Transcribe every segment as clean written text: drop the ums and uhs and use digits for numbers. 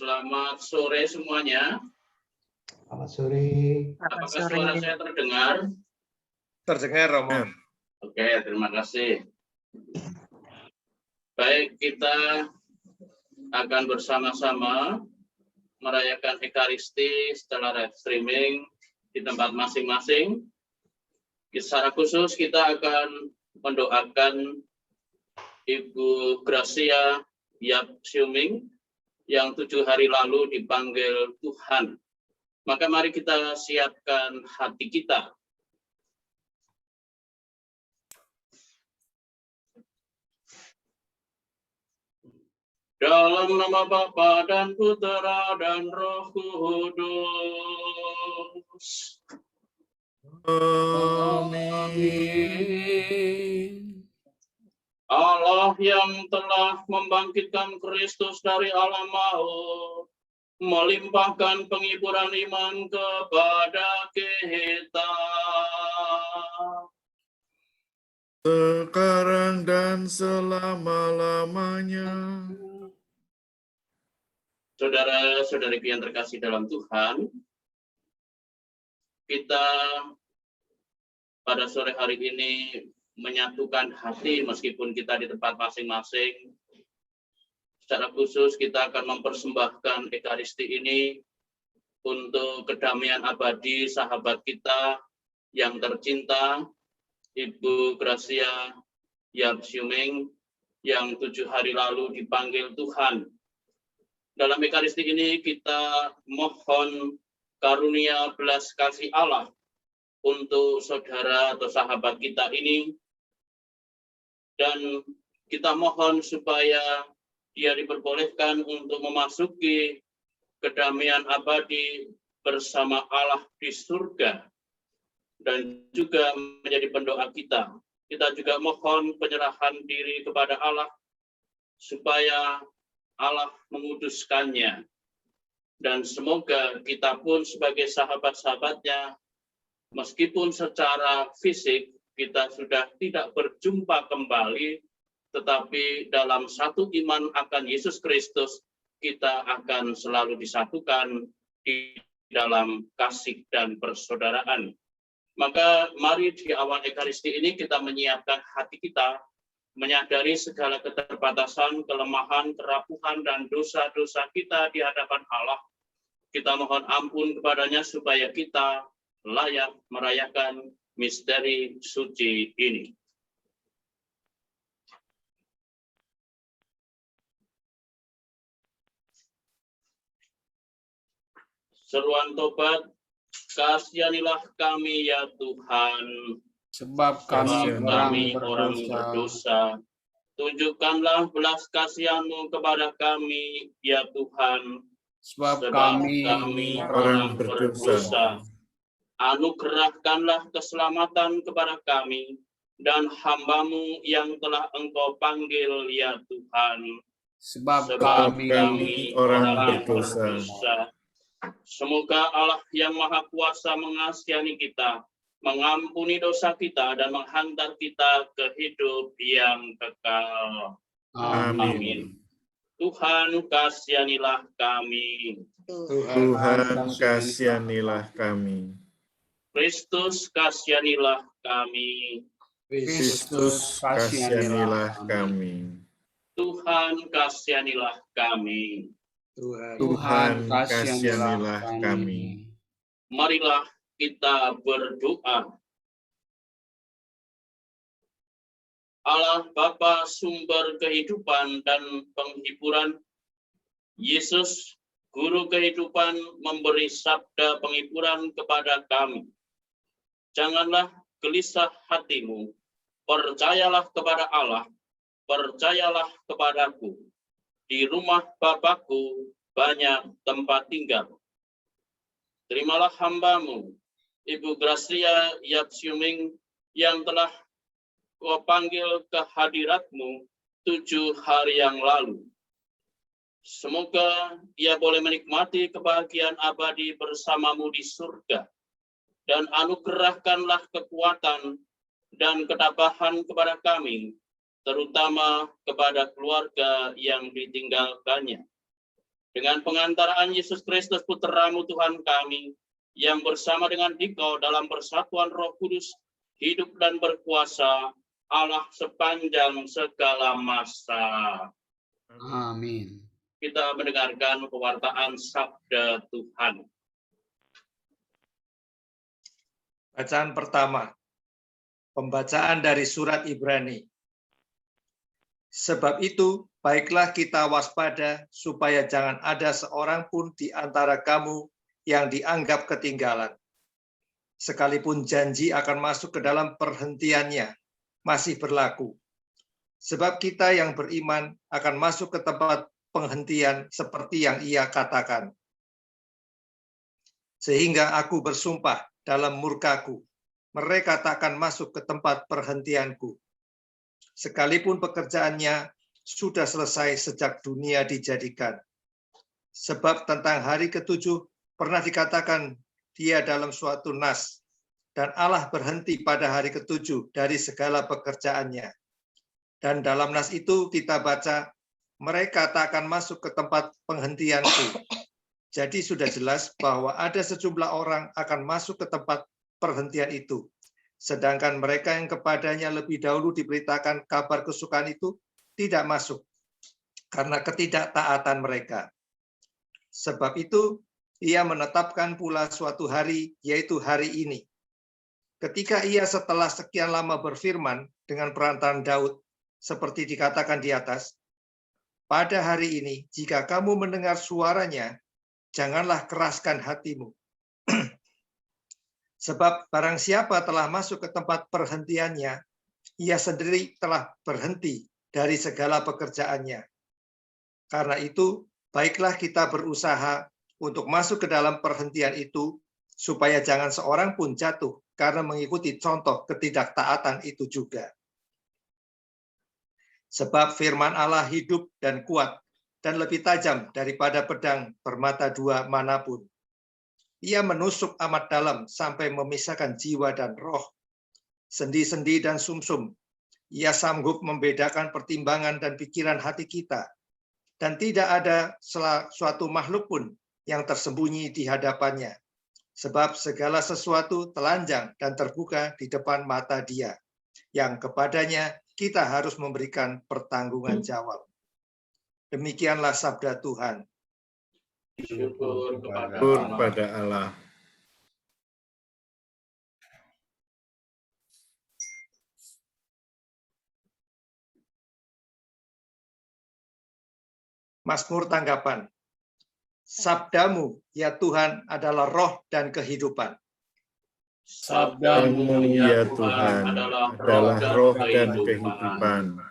selamat sore semuanya. Selamat sore. Apakah suara saya terdengar? Terdengar, Romo. Oke, terima kasih. Baik, kita akan bersama-sama merayakan Ekaristi secara live streaming di tempat masing-masing. Secara khusus kita akan mendoakan Ibu Gracia Yap Siuming yang 7 hari lalu dipanggil Tuhan. Maka mari kita siapkan hati kita. Dalam nama Bapa dan Putera dan Roh Kudus. Amin. Allah yang telah membangkitkan Kristus dari alam maut, melimpahkan penghiburan iman kepada kita. Sekarang dan selama-lamanya. Saudara-saudariku yang terkasih dalam Tuhan, kita pada sore hari ini menyatukan hati meskipun kita di tempat masing-masing. Secara khusus kita akan mempersembahkan Ekaristi ini untuk kedamaian abadi sahabat kita yang tercinta, Ibu Gracia Yap Siuming yang 7 hari lalu dipanggil Tuhan. Dalam Ekaristi ini kita mohon karunia belas kasih Allah untuk saudara atau sahabat kita ini, dan kita mohon supaya dia diperbolehkan untuk memasuki kedamaian abadi bersama Allah di surga dan juga menjadi pendoa kita. Kita juga mohon penyerahan diri kepada Allah supaya Allah menguduskannya, dan semoga kita pun sebagai sahabat-sahabatnya, meskipun secara fisik kita sudah tidak berjumpa kembali, tetapi dalam satu iman akan Yesus Kristus, kita akan selalu disatukan di dalam kasih dan persaudaraan. Maka mari di awal Ekaristi ini kita menyiapkan hati kita, menyadari segala keterbatasan, kelemahan, kerapuhan, dan dosa-dosa kita di hadapan Allah. Kita mohon ampun kepadanya supaya kita layak merayakan misteri suci ini. Seruan tobat, kasihanilah kami ya Tuhan, Sebab kami orang berdosa. Tunjukkanlah belas kasihan-Mu kepada kami ya Tuhan, Sebab kami orang berdosa. Anugerahkanlah keselamatan kepada kami dan hamba-Mu yang telah Engkau panggil ya Tuhan. Sebab kami orang berdosa. Semoga Allah yang Maha Kuasa mengasihani kita, mengampuni dosa kita, dan menghantar kita ke hidup yang kekal. Amin. Tuhan kasihanilah kami. Tuhan kasihanilah kami. Kristus kasihanilah kami. Kristus kasihanilah kami. Tuhan kasihanilah kami. Tuhan kasihanilah kami. Marilah kita berdoa. Allah Bapa sumber kehidupan dan penghiburan, Yesus Guru kehidupan memberi sabda penghiburan kepada kami. Janganlah gelisah hatimu, percayalah kepada Allah, percayalah kepadaku. Di rumah Bapakku banyak tempat tinggal. Terimalah hamba-Mu, Ibu Gracia Yap Siuming, yang telah Kau panggil ke hadirat-Mu 7 hari yang lalu. Semoga ia boleh menikmati kebahagiaan abadi bersama-Mu di surga, dan anugerahkanlah kekuatan dan ketabahan kepada kami, terutama kepada keluarga yang ditinggalkannya. dengan pengantaraan Yesus Kristus Putra-Mu Tuhan kami, yang bersama dengan Dikau dalam persatuan Roh Kudus, hidup dan berkuasa, Allah sepanjang segala masa. Amin. Kita mendengarkan pewartaan Sabda Tuhan. Bacaan pertama. Pembacaan dari surat Ibrani. Sebab itu, baiklah kita waspada supaya jangan ada seorang pun di antara kamu yang dianggap ketinggalan. Sekalipun janji akan masuk ke dalam perhentiannya, masih berlaku. Sebab kita yang beriman akan masuk ke tempat penghentian seperti yang ia katakan. Sehingga aku bersumpah dalam murkaku, mereka tak akan masuk ke tempat perhentianku. Sekalipun pekerjaannya sudah selesai sejak dunia dijadikan. Sebab tentang hari ketujuh pernah dikatakan dia dalam suatu nas, dan Allah berhenti pada hari ketujuh dari segala pekerjaannya. Dan dalam nas itu kita baca, mereka tak akan masuk ke tempat penghentianku. Jadi sudah jelas bahwa ada sejumlah orang akan masuk ke tempat perhentian itu. Sedangkan mereka yang kepadanya lebih dahulu diberitakan kabar kesukaan itu tidak masuk karena ketidaktaatan mereka. Sebab itu, ia menetapkan pula suatu hari, yaitu hari ini. Ketika ia setelah sekian lama berfirman dengan perantaran Daud, seperti dikatakan di atas, pada hari ini, jika kamu mendengar suaranya, janganlah keraskan hatimu. Sebab barang siapa telah masuk ke tempat perhentiannya, ia sendiri telah berhenti dari segala pekerjaannya. Karena itu, baiklah kita berusaha untuk masuk ke dalam perhentian itu, supaya jangan seorang pun jatuh karena mengikuti contoh ketidaktaatan itu juga. Sebab firman Allah hidup dan kuat, dan lebih tajam daripada pedang bermata dua manapun. Ia menusuk amat dalam sampai memisahkan jiwa dan roh, sendi-sendi dan sumsum. Ia sanggup membedakan pertimbangan dan pikiran hati kita. Dan tidak ada suatu makhluk pun yang tersembunyi di hadapannya. Sebab segala sesuatu telanjang dan terbuka di depan mata Dia, yang kepadanya kita harus memberikan pertanggungan jawab. Demikianlah sabda Tuhan. Syukur kepada Allah. Mazmur tanggapan. Sabdamu, ya Tuhan, adalah roh dan kehidupan. Sabdamu, ya Tuhan, adalah roh dan kehidupan.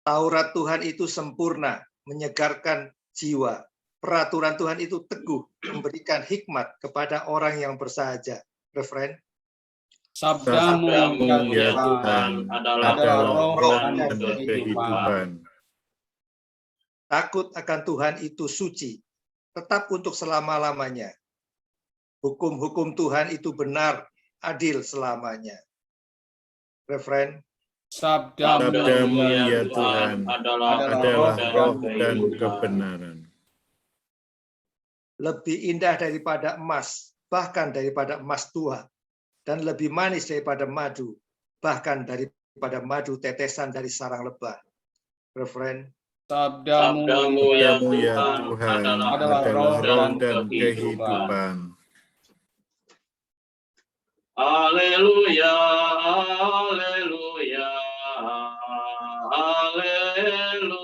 Taurat Tuhan itu sempurna, menyegarkan jiwa. Peraturan Tuhan itu teguh, memberikan hikmat kepada orang yang bersahaja. Referen. Sabdamu, ya Tuhan, adalah roh dan kehidupan. Takut akan Tuhan itu suci, tetap untuk selama-lamanya. Hukum-hukum Tuhan itu benar, adil selamanya. Referen. Sabdamu, ya Tuhan, adalah roh dan kebenaran. Lebih indah daripada emas, bahkan daripada emas tua, dan lebih manis daripada madu, bahkan daripada madu tetesan dari sarang lebah. Referen. Sabdamu, ya Tuhan, adalah roh dan kehidupan. Haleluya, haleluya, haleluya.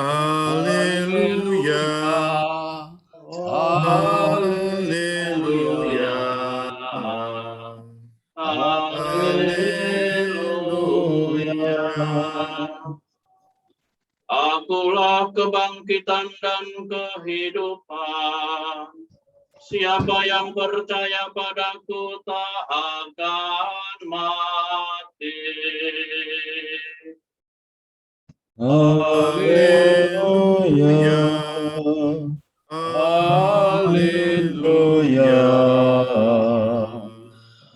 Haleluya, haleluya, haleluya. Akulah kebangkitan dan kehidupan. Siapa yang percaya padaku tak akan mati. Haleluya, haleluya,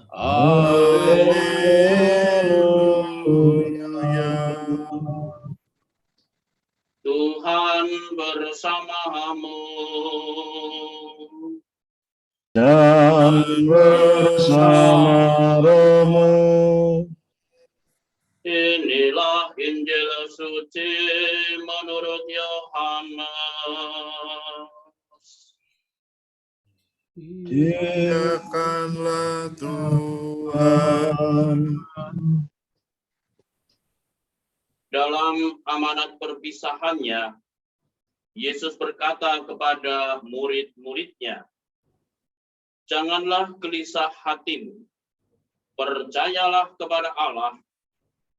haleluya. bersama rohmu. Inilah Injil suci menurut Yohanes. Muliakanlah Tuhan. Dalam amanat perpisahannya, Yesus berkata kepada murid-muridnya, "Janganlah gelisah hatimu. Percayalah kepada Allah,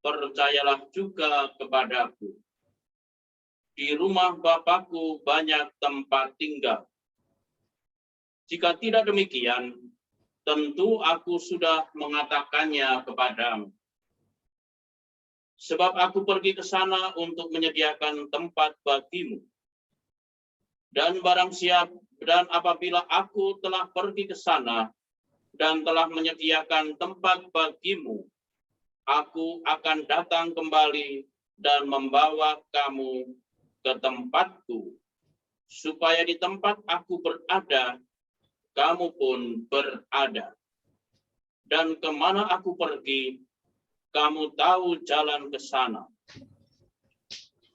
percayalah juga kepadaku. Di rumah Bapakku banyak tempat tinggal. Jika tidak demikian, tentu aku sudah mengatakannya kepadamu. Sebab aku pergi ke sana untuk menyediakan tempat bagimu. Dan apabila aku telah pergi ke sana dan telah menyediakan tempat bagimu, aku akan datang kembali dan membawa kamu ke tempatku, supaya di tempat aku berada, kamu pun berada. Dan kemana aku pergi, kamu tahu jalan ke sana."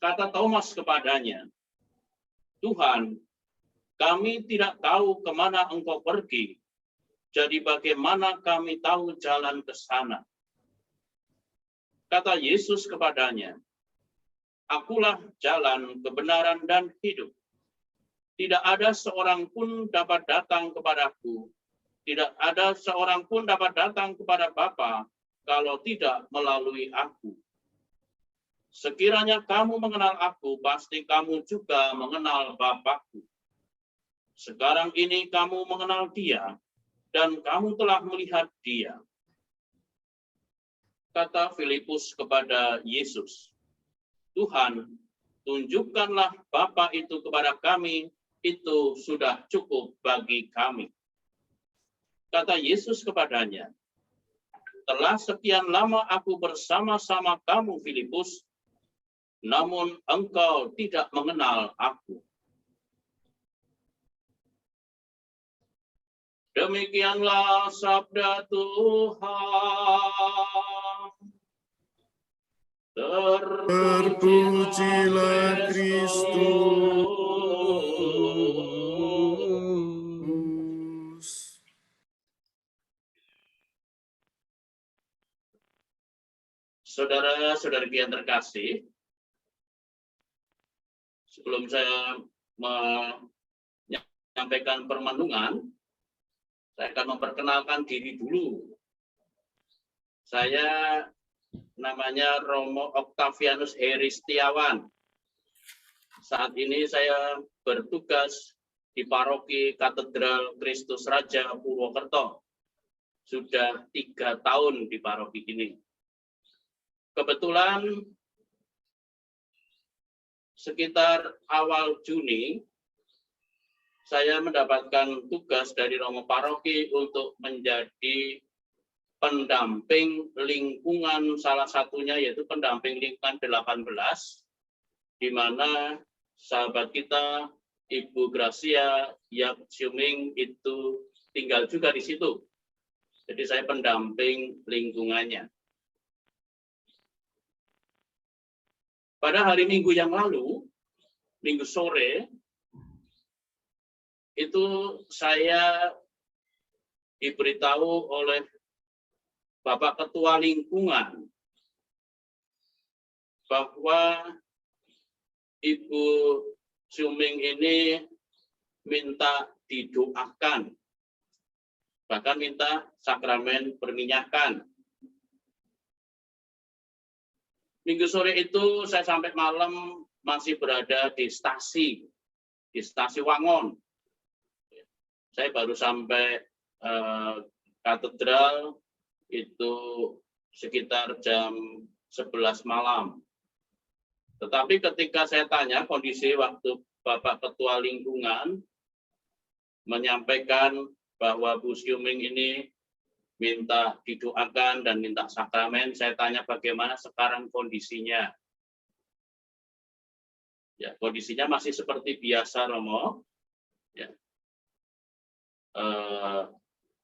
Kata Thomas kepadanya, "Tuhan, kami tidak tahu kemana Engkau pergi, jadi bagaimana kami tahu jalan ke sana?" Kata Yesus kepadanya, "Akulah jalan, kebenaran, dan hidup. Tidak ada seorang pun dapat datang kepadaku, tidak ada seorang pun dapat datang kepada Bapa kalau tidak melalui aku. Sekiranya kamu mengenal aku, pasti kamu juga mengenal Bapakku. Sekarang ini kamu mengenal Dia, dan kamu telah melihat Dia." Kata Filipus kepada Yesus, "Tuhan, tunjukkanlah Bapa itu kepada kami, itu sudah cukup bagi kami." Kata Yesus kepadanya, "Telah sekian lama aku bersama-sama kamu, Filipus, namun engkau tidak mengenal aku." Demikianlah sabda Tuhan. Terpujilah Kristus. Saudara-saudari yang terkasih, sebelum saya menyampaikan permenungan, saya akan memperkenalkan diri dulu. Saya namanya Romo Octavianus Heri Setiawan. Saat ini saya bertugas di Paroki Katedral Kristus Raja Purwokerto. Sudah 3 tahun di paroki ini. Kebetulan sekitar awal Juni, saya mendapatkan tugas dari Romo Paroki untuk menjadi pendamping lingkungan, salah satunya yaitu pendamping lingkungan 18, di mana sahabat kita Ibu Gracia Yap Siuming itu tinggal juga di situ. Jadi saya pendamping lingkungannya. Pada hari Minggu yang lalu, Minggu sore, itu saya diberitahu oleh Bapak Ketua Lingkungan bahwa Ibu Siuming ini minta didoakan, bahkan minta sakramen perminyakan. Minggu sore itu saya sampai malam masih berada di stasi Wangon. Saya baru sampai katedral itu sekitar jam 11 malam. Tetapi ketika saya tanya kondisi waktu Bapak Ketua Lingkungan menyampaikan bahwa Bu Siuming ini minta didoakan dan minta sakramen, saya tanya bagaimana sekarang kondisinya. Ya, kondisinya masih seperti biasa, Romo. Ya.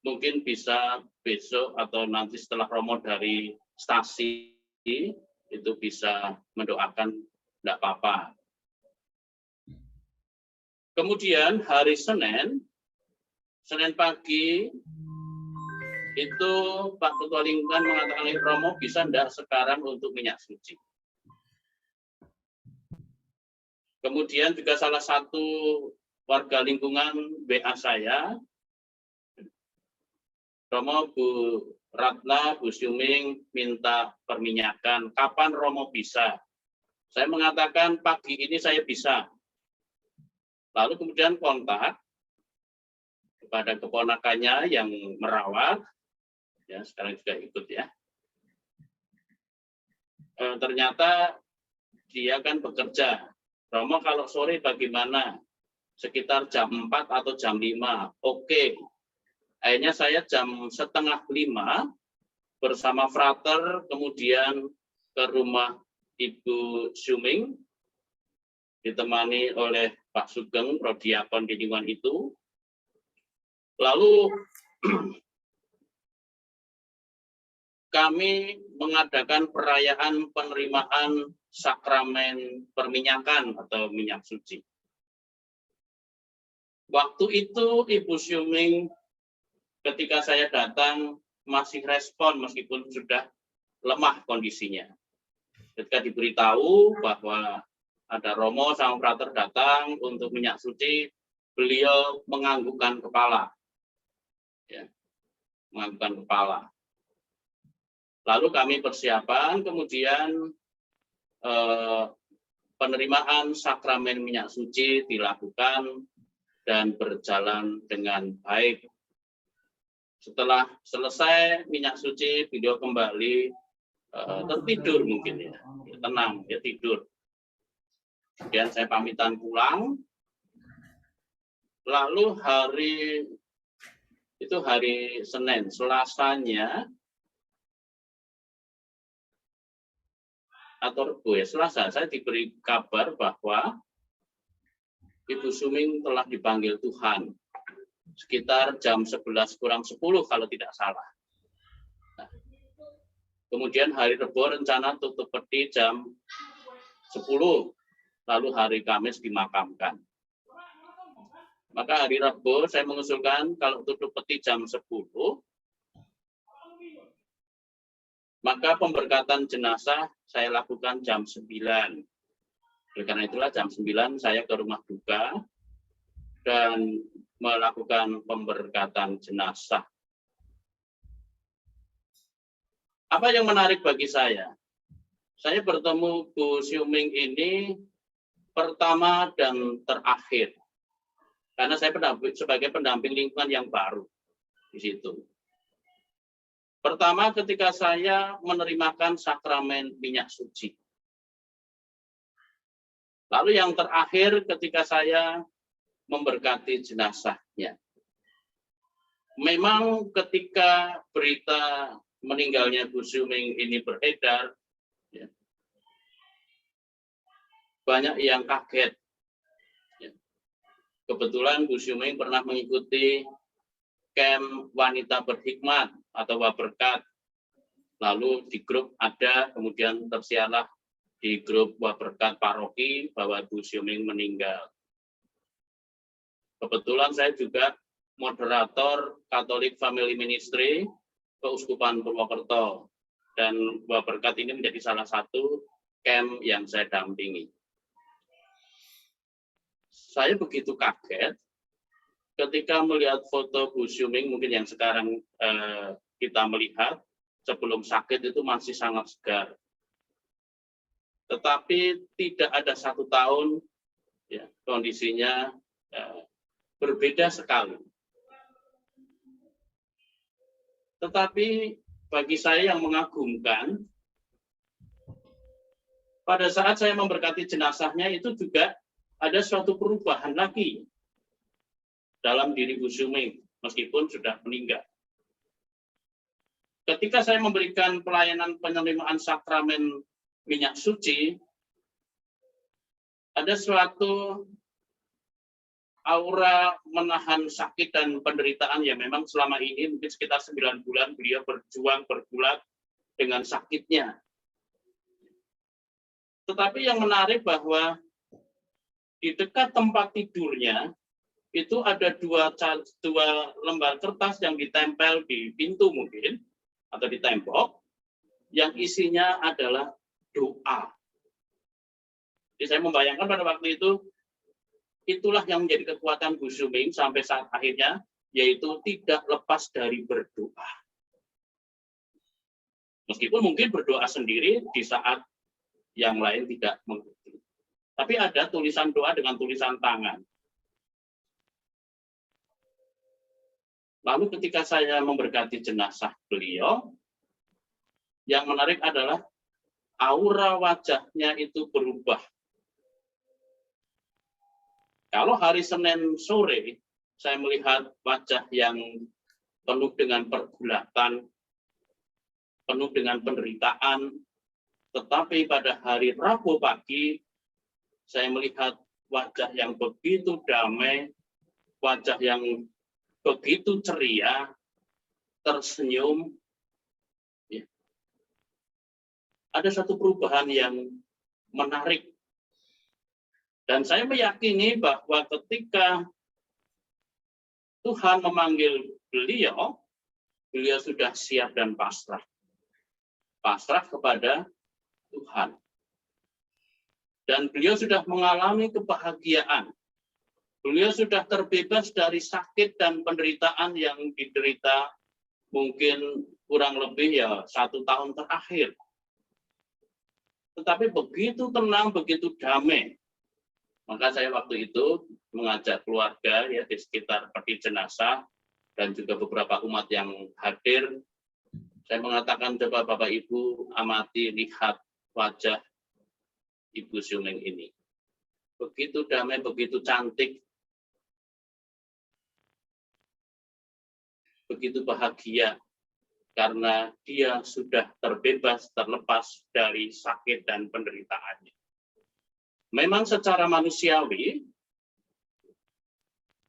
mungkin bisa besok atau nanti setelah Romo dari stasi itu bisa mendoakan, tidak apa-apa. Kemudian hari Senin pagi itu Pak Ketua Lingkungan mengatakan, Romo bisa enggak sekarang untuk minyak suci. Kemudian juga salah satu warga lingkungan WA saya, Romo, Bu Ratna, Bu Syuming minta perminyakan, kapan Romo bisa? Saya mengatakan pagi ini saya bisa. Lalu kemudian kontak kepada keponakannya yang merawat, ya sekarang juga ikut ya. Ternyata dia kan bekerja. Romo kalau sore bagaimana? Sekitar jam 4 atau jam 5. Oke. Akhirnya saya jam 4:30 bersama frater kemudian ke rumah Ibu Syuming, ditemani oleh Pak Sugeng, Prodiakon di lingkungan itu. Lalu kami mengadakan perayaan penerimaan sakramen perminyakan atau minyak suci. Waktu itu Ibu Syuming ketika saya datang masih respon meskipun sudah lemah kondisinya. Ketika diberitahu bahwa ada Romo sama frater datang untuk minyak suci, beliau menganggukkan kepala. Ya, menganggukkan kepala. Lalu kami persiapan, kemudian penerimaan sakramen minyak suci dilakukan dan berjalan dengan baik. Setelah selesai minyak suci, beliau kembali tertidur mungkin ya, tenang, ya tidur. Kemudian saya pamitan pulang. Lalu hari Senin, Selasanya atau Rebo ya, Selasa, saya diberi kabar bahwa Ibu Syuming telah dipanggil Tuhan sekitar jam 11 kurang 10 kalau tidak salah. Nah, kemudian hari Rebo rencana tutup peti jam 10, lalu hari Kamis dimakamkan. Maka hari Rebo saya mengusulkan kalau tutup peti jam 10, maka pemberkatan jenazah saya lakukan jam 9. Oleh karena itulah jam 9 saya ke rumah duka dan melakukan pemberkatan jenazah. Apa yang menarik bagi saya? Saya bertemu Bu Syuming ini pertama dan terakhir. Karena saya sebagai pendamping lingkungan yang baru di situ. Pertama ketika saya menerimakan sakramen minyak suci. Lalu yang terakhir ketika saya memberkati jenazahnya. Memang ketika berita meninggalnya Bu Syuming ini beredar, ya, banyak yang kaget. Ya. Kebetulan Bu Syuming pernah mengikuti camp wanita berhikmat atau waberkat. Lalu di grup ada, kemudian tersiarlah di grup waberkat paroki bahwa Bu Syuming meninggal. Kebetulan saya juga moderator Catholic Family Ministry Keuskupan Purwokerto. Dan waberkat ini menjadi salah satu camp yang saya dampingi. Saya begitu kaget ketika melihat foto Bu Syuming, mungkin yang sekarang kita melihat, sebelum sakit itu masih sangat segar. Tetapi tidak ada 1 tahun, ya, kondisinya berbeda sekali. Tetapi bagi saya yang mengagumkan, pada saat saya memberkati jenazahnya itu juga ada suatu perubahan lagi dalam diri Bu Syuming, meskipun sudah meninggal. Ketika saya memberikan pelayanan penerimaan sakramen minyak suci, ada suatu aura menahan sakit dan penderitaan ya memang selama ini mungkin sekitar 9 bulan beliau berjuang bergulat dengan sakitnya. Tetapi yang menarik bahwa di dekat tempat tidurnya itu ada dua lembar kertas yang ditempel di pintu mungkin atau di tembok yang isinya adalah doa. Jadi saya membayangkan pada waktu itu itulah yang menjadi kekuatan Bu Suming sampai saat akhirnya, yaitu tidak lepas dari berdoa. Meskipun mungkin berdoa sendiri di saat yang lain tidak mengerti. Tapi ada tulisan doa dengan tulisan tangan. Lalu ketika saya memberkati jenazah beliau, yang menarik adalah aura wajahnya itu berubah. Kalau hari Senin sore, saya melihat wajah yang penuh dengan pergulatan, penuh dengan penderitaan, tetapi pada hari Rabu pagi, saya melihat wajah yang begitu damai, wajah yang begitu ceria, tersenyum. Ya. Ada satu perubahan yang menarik. Dan saya meyakini bahwa ketika Tuhan memanggil beliau, beliau sudah siap dan pasrah. Pasrah kepada Tuhan. Dan beliau sudah mengalami kebahagiaan. Beliau sudah terbebas dari sakit dan penderitaan yang diderita mungkin kurang lebih ya 1 tahun terakhir. Tetapi begitu tenang, begitu damai. Maka saya waktu itu mengajak keluarga ya di sekitar peti jenazah dan juga beberapa umat yang hadir. Saya mengatakan, coba Bapak Ibu amati, lihat wajah Ibu Suming ini. Begitu damai, begitu cantik, begitu bahagia, karena dia sudah terbebas, terlepas dari sakit dan penderitaannya. Memang secara manusiawi,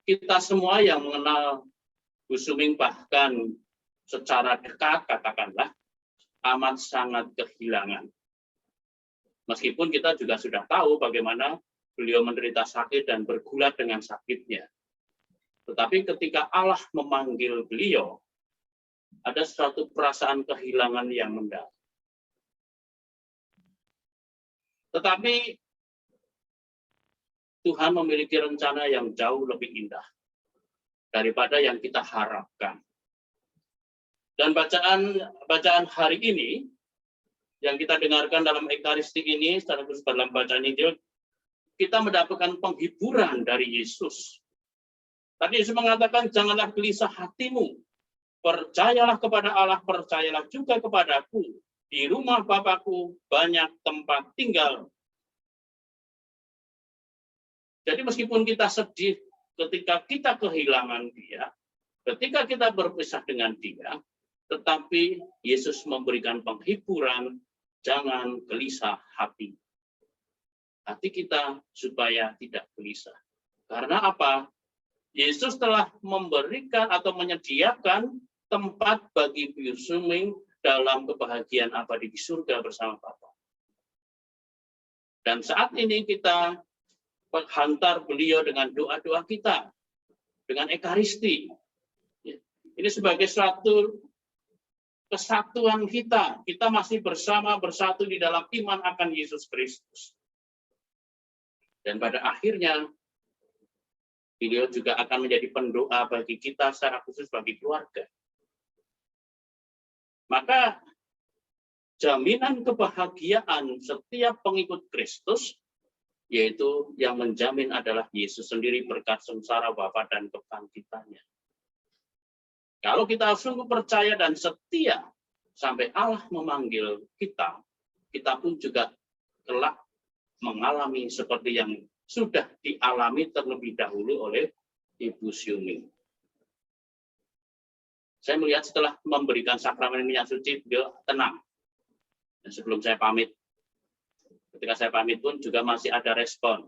kita semua yang mengenal Bu Suming bahkan secara dekat, katakanlah, amat sangat kehilangan. Meskipun kita juga sudah tahu bagaimana beliau menderita sakit dan bergulat dengan sakitnya. Tetapi ketika Allah memanggil beliau, ada suatu perasaan kehilangan yang mendalam. Tetapi Tuhan memiliki rencana yang jauh lebih indah daripada yang kita harapkan. Dan bacaan hari ini yang kita dengarkan dalam Ekaristi ini, sekaligus dalam bacaan Injil, kita mendapatkan penghiburan dari Yesus. Tadi Yesus mengatakan, janganlah gelisah hatimu, percayalah kepada Allah, percayalah juga kepadaku. Di rumah Bapakku banyak tempat tinggal. Jadi meskipun kita sedih ketika kita kehilangan dia, ketika kita berpisah dengan dia, tetapi Yesus memberikan penghiburan, jangan gelisah hati. Hati kita supaya tidak gelisah. Karena apa? Yesus telah memberikan atau menyediakan tempat bagi Bu Suming dalam kebahagiaan abadi di surga bersama Bapa. Dan saat ini kita menghantar beliau dengan doa-doa kita, dengan Ekaristi. Ini sebagai suatu kesatuan kita. Kita masih bersatu di dalam iman akan Yesus Kristus. Dan pada akhirnya, beliau juga akan menjadi pendoa bagi kita secara khusus bagi keluarga. Maka jaminan kebahagiaan setiap pengikut Kristus, yaitu yang menjamin adalah Yesus sendiri berkat sengsara Bapa dan kebangkitannya. Kalau kita sungguh percaya dan setia sampai Allah memanggil kita, kita pun juga kelak mengalami seperti yang sudah dialami terlebih dahulu oleh Ibu Suming. Saya melihat setelah memberikan sakramen minyak suci, beliau tenang. Dan sebelum saya pamit, ketika saya pamit pun juga masih ada respon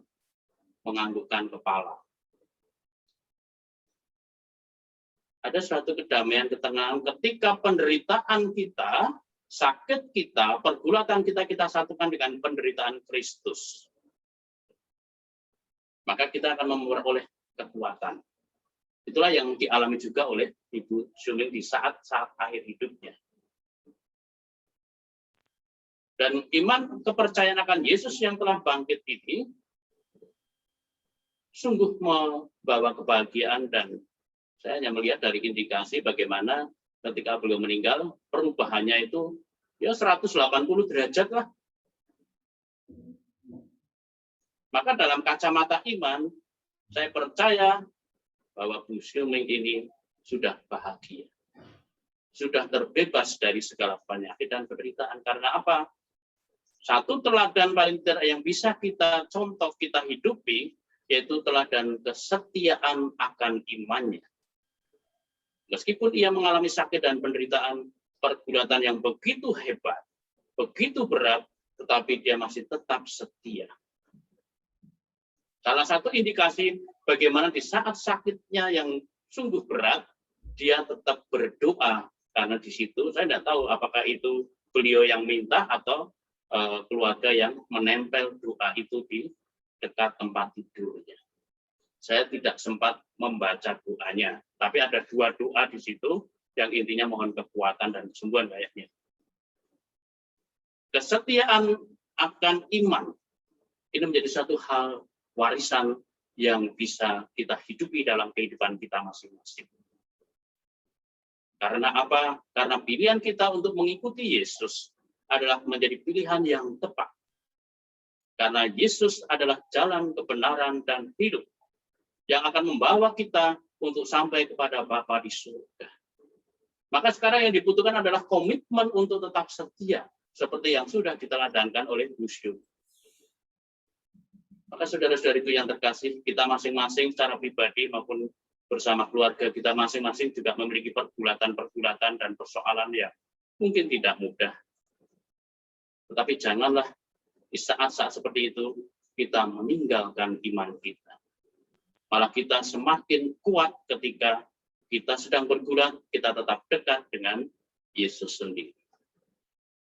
menganggukkan kepala. Ada suatu kedamaian, ketenangan ketika penderitaan kita, sakit kita, pergulatan kita, kita satukan dengan penderitaan Kristus. Maka kita akan memperoleh kekuatan. Itulah yang dialami juga oleh Ibu Syuming di saat-saat akhir hidupnya. Dan iman kepercayaan akan Yesus yang telah bangkit ini sungguh membawa kebahagiaan, dan saya hanya melihat dari indikasi bagaimana ketika beliau meninggal, perubahannya itu ya 180 derajat lah. Maka dalam kacamata iman, saya percaya bahwa Bu Syuming ini sudah bahagia. Sudah terbebas dari segala penyakit dan penderitaan. Karena apa? Satu teladan paling tidak yang bisa kita contoh, kita hidupi, yaitu teladan kesetiaan akan imannya. Meskipun ia mengalami sakit dan penderitaan, pergulatan yang begitu hebat, begitu berat, tetapi dia masih tetap setia. Salah satu indikasi bagaimana di saat sakitnya yang sungguh berat, dia tetap berdoa. Karena di situ, saya tidak tahu apakah itu beliau yang minta atau keluarga yang menempel doa itu di dekat tempat tidurnya. Saya tidak sempat membaca doanya, tapi ada 2 doa di situ yang intinya mohon kekuatan dan kesembuhan kayaknya. Kesetiaan akan iman ini menjadi satu hal warisan yang bisa kita hidupi dalam kehidupan kita masing-masing. Karena apa? Karena pilihan kita untuk mengikuti Yesus adalah menjadi pilihan yang tepat. Karena Yesus adalah jalan kebenaran dan hidup yang akan membawa kita untuk sampai kepada Bapa di surga. Maka sekarang yang dibutuhkan adalah komitmen untuk tetap setia, seperti yang sudah diteladankan oleh Bu Syuming. Maka saudara-saudariku yang terkasih, kita masing-masing secara pribadi maupun bersama keluarga kita masing-masing juga memiliki pergulatan-pergulatan dan persoalan yang mungkin tidak mudah. Tetapi janganlah di saat-saat seperti itu kita meninggalkan iman kita. Malah kita semakin kuat ketika kita sedang bergulat, kita tetap dekat dengan Yesus sendiri.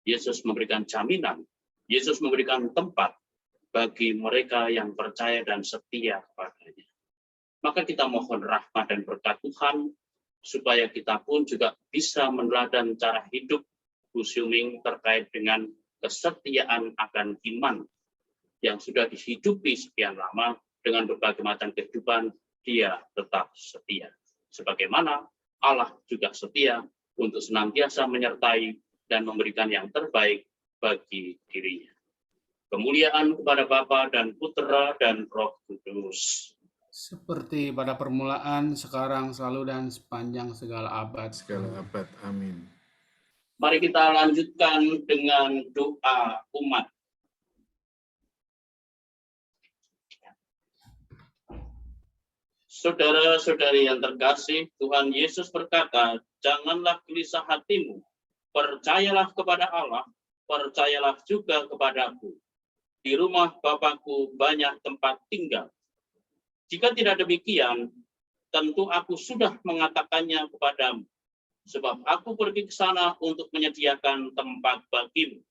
Yesus memberikan jaminan, Yesus memberikan tempat bagi mereka yang percaya dan setia kepadanya. Maka kita mohon rahmat dan berkat Tuhan, supaya kita pun juga bisa meneladan cara hidup Bu Syuming terkait dengan kesetiaan akan iman yang sudah dihidupi sekian lama. Dengan berbagai macam kehidupan, dia tetap setia. Sebagaimana Allah juga setia untuk senantiasa menyertai dan memberikan yang terbaik bagi dirinya. Kemuliaan kepada Bapa dan Putera dan Roh Kudus. Seperti pada permulaan, sekarang, selalu, dan sepanjang segala abad. Segala abad. Amin. Mari kita lanjutkan dengan doa umat. Saudara-saudari yang terkasih, Tuhan Yesus berkata, janganlah gelisah hatimu, percayalah kepada Allah, percayalah juga kepadaku. Di rumah Bapakku banyak tempat tinggal. Jika tidak demikian, tentu aku sudah mengatakannya kepadamu, sebab aku pergi ke sana untuk menyediakan tempat bagimu.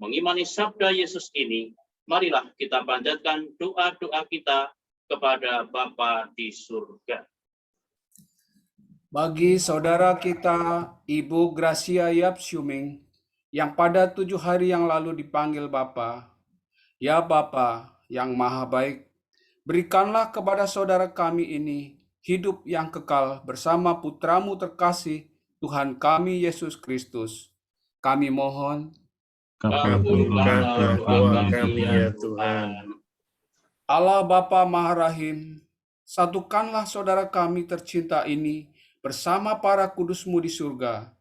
Mengimani sabda Yesus ini, marilah kita panjatkan doa-doa kita kepada Bapa di surga. Bagi saudara kita, Ibu Gracia Yap Syuming, yang pada 7 hari yang lalu dipanggil Bapa, ya Bapa yang maha baik, berikanlah kepada saudara kami ini hidup yang kekal bersama Putramu terkasih, Tuhan kami Yesus Kristus. Kami mohon, Kabulkanlah doa kami ya Tuhan. Allah Bapa Maha Rahim, satukanlah saudara kami tercinta ini bersama para kudus-Mu di surga.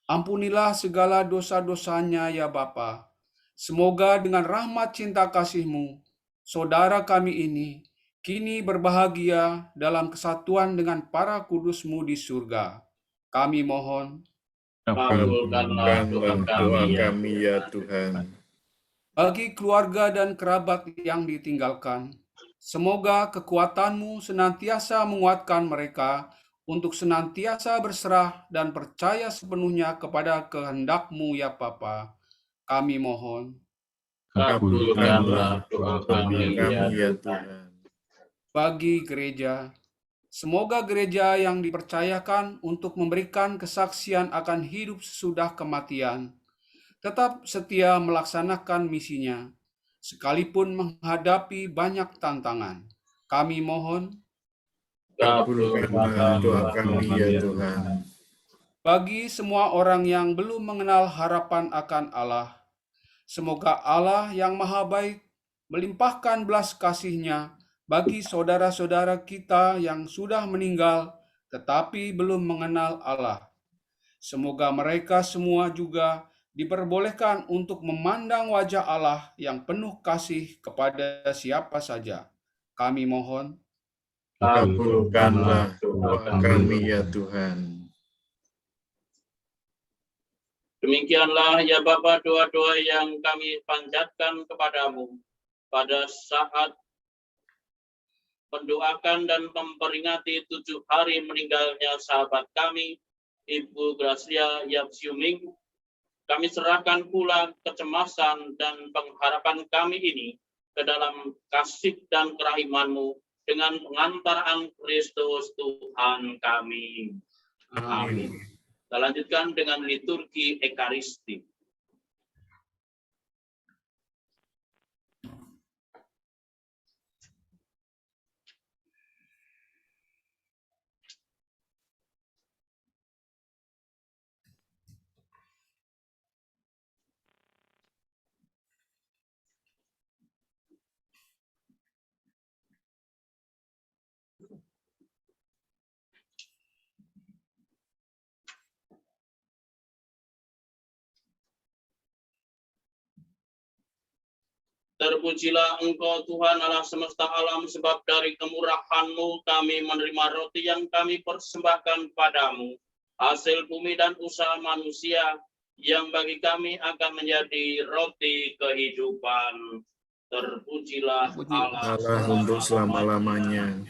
Ampunilah segala dosa-dosanya ya Bapa. Semoga dengan rahmat cinta kasih-Mu, saudara kami ini kini berbahagia dalam kesatuan dengan para kudus-Mu di surga. Kami mohon, Kabulkanlah doa kami ya Tuhan. bagi keluarga dan kerabat yang ditinggalkan, semoga kekuatan-Mu senantiasa menguatkan mereka untuk senantiasa berserah dan percaya sepenuhnya kepada kehendak-Mu ya Bapa. Kami mohon. Kabulkanlah doa kami ya Tuhan. Bagi gereja, semoga gereja yang dipercayakan untuk memberikan kesaksian akan hidup sesudah kematian, tetap setia melaksanakan misinya, sekalipun menghadapi banyak tantangan. Kami mohon. Kabulkanlah doa kami ya Tuhan. Bagi semua orang yang belum mengenal harapan akan Allah, semoga Allah yang Maha Baik melimpahkan belas kasih-Nya bagi saudara-saudara kita yang sudah meninggal tetapi belum mengenal Allah. Semoga mereka semua juga diperbolehkan untuk memandang wajah Allah yang penuh kasih kepada siapa saja. Kami mohon. Kabulkanlah doa kami ya Tuhan. Demikianlah ya Bapa doa-doa yang kami panjatkan kepadamu pada saat mendoakan dan memperingati 7 hari meninggalnya sahabat kami, Ibu Gracia Yap Siuming. Kami serahkan pula kecemasan dan pengharapan kami ini ke dalam kasih dan kerahiman-Mu dengan pengantaran Kristus Tuhan kami. Amin. Kita lanjutkan dengan liturgi Ekaristi. Terpujilah Engkau Tuhan Allah semesta alam, sebab dari kemurahan-Mu kami menerima roti yang kami persembahkan padamu, hasil bumi dan usaha manusia, yang bagi kami akan menjadi roti kehidupan. Terpujilah Allah untuk selama-lamanya.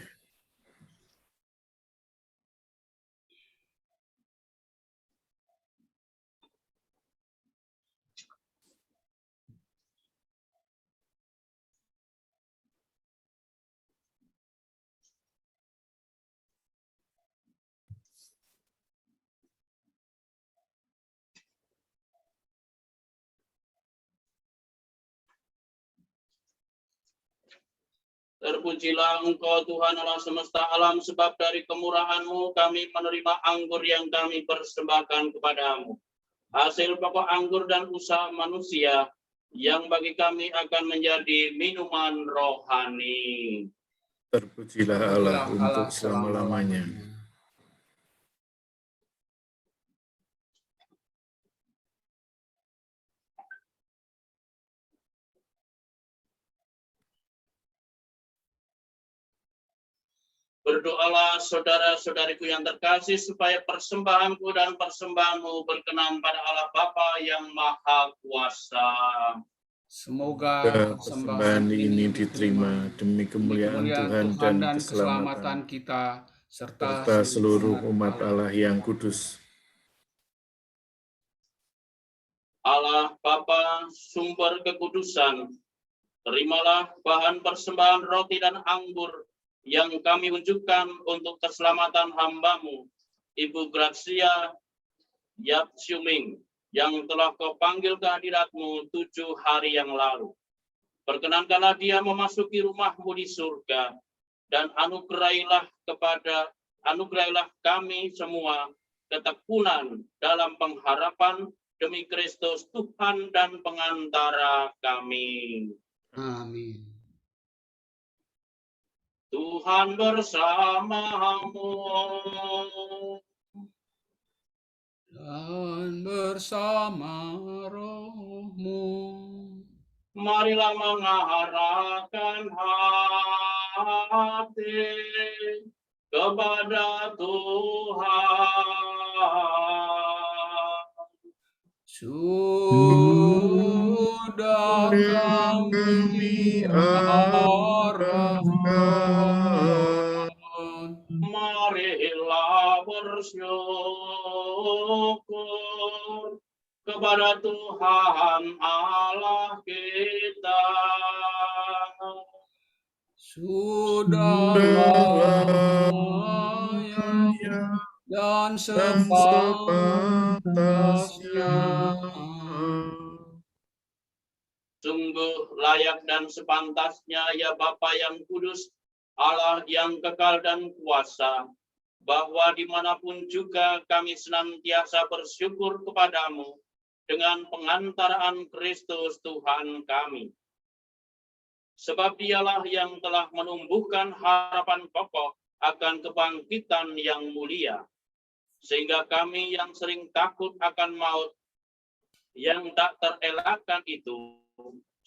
Terpujilah Engkau Tuhan Allah semesta alam, sebab dari kemurahan-Mu kami menerima anggur yang kami persembahkan kepadamu, hasil pokok anggur dan usaha manusia, yang bagi kami akan menjadi minuman rohani. Terpujilah Allah untuk selama-lamanya. Berdoalah saudara-saudariku yang terkasih, supaya persembahanku dan persembahanmu berkenan pada Allah Bapa yang Maha Kuasa. Semoga persembahan ini diterima demi kemuliaan Tuhan dan keselamatan kita, serta seluruh umat Allah yang kudus. Allah Bapa, sumber kekudusan, terimalah bahan persembahan roti dan anggur yang kami unjukkan untuk keselamatan hamba-Mu, Ibu Gracia Yap Siuming, yang telah Kau panggil ke hadirat-Mu 7 hari yang lalu. Perkenankanlah dia memasuki rumah-Mu di surga, dan anugerailah kami semua ketekunan dalam pengharapan demi Kristus Tuhan dan pengantara kami. Amin. Tuhan bersamamu Dan bersama rohmu. Marilah mengarahkan hati kepada Tuhan. Sudah kami arahkan. Marilah kepada Tuhan Allah kita. Sudah layak dan sepantasnya. Sungguh layak dan sepantasnya ya Bapa yang kudus, Allah yang kekal dan kuasa, bahwa dimanapun juga kami senantiasa bersyukur kepadamu dengan pengantaraan Kristus Tuhan kami. Sebab dialah yang telah menumbuhkan harapan kokoh akan kebangkitan yang mulia, sehingga kami yang sering takut akan maut yang tak terelakkan itu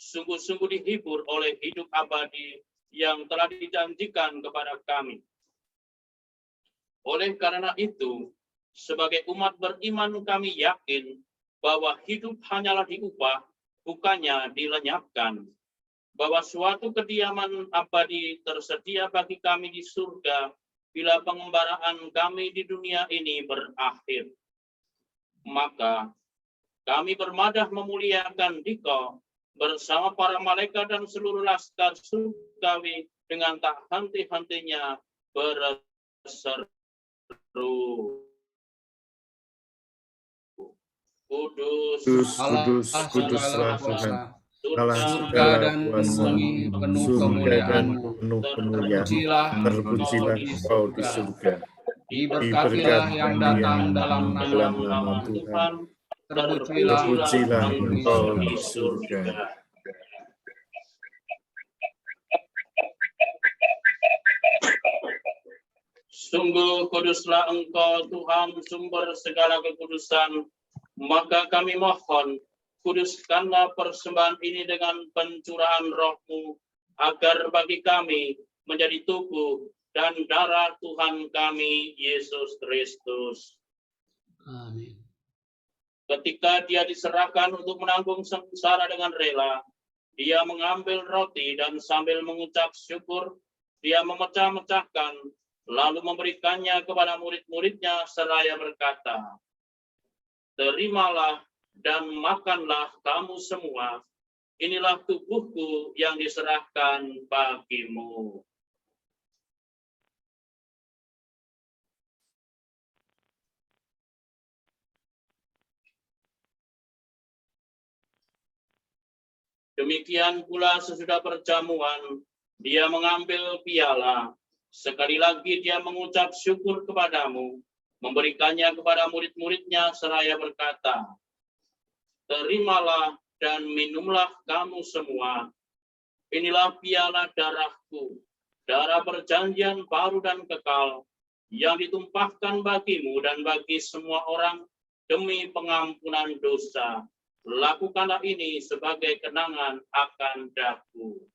sungguh-sungguh dihibur oleh hidup abadi yang telah dijanjikan kepada kami. Oleh karena itu, sebagai umat beriman kami yakin bahwa hidup hanyalah diubah, bukannya dilenyapkan. Bahwa suatu kediaman abadi tersedia bagi kami di surga bila pengembaraan kami di dunia ini berakhir. Maka kami bermadah memuliakan Dikau bersama para malaikat dan seluruh laskar surgawi dengan tak henti-hentinya berseru, Kudus, Kuduslah Tuhan, Allah surga dan bumi penuh kemuliaan. Terpujilah Engkau di surga. Diberkatilah yang datang dalam nama Tuhan. Terpujilah Engkau di surga. Sungguh kuduslah Engkau Tuhan, sumber segala kekudusan. Maka kami mohon, kuduskanlah persembahan ini dengan pencurahan Roh-Mu, agar bagi kami menjadi tubuh dan darah Tuhan kami, Yesus Kristus. Amin. Ketika dia diserahkan untuk menanggung sengsara dengan rela, dia mengambil roti dan sambil mengucap syukur, dia memecah-mecahkan, lalu memberikannya kepada murid-muridnya seraya berkata, "Terimalah dan makanlah kamu semua, inilah tubuhku yang diserahkan bagimu." Demikian pula sesudah perjamuan, dia mengambil piala. Sekali lagi dia mengucap syukur kepadamu, memberikannya kepada murid-muridnya seraya berkata, "Terimalah dan minumlah kamu semua. Inilah piala darahku, darah perjanjian baru dan kekal, yang ditumpahkan bagimu dan bagi semua orang demi pengampunan dosa. Lakukanlah ini sebagai kenangan akan daku."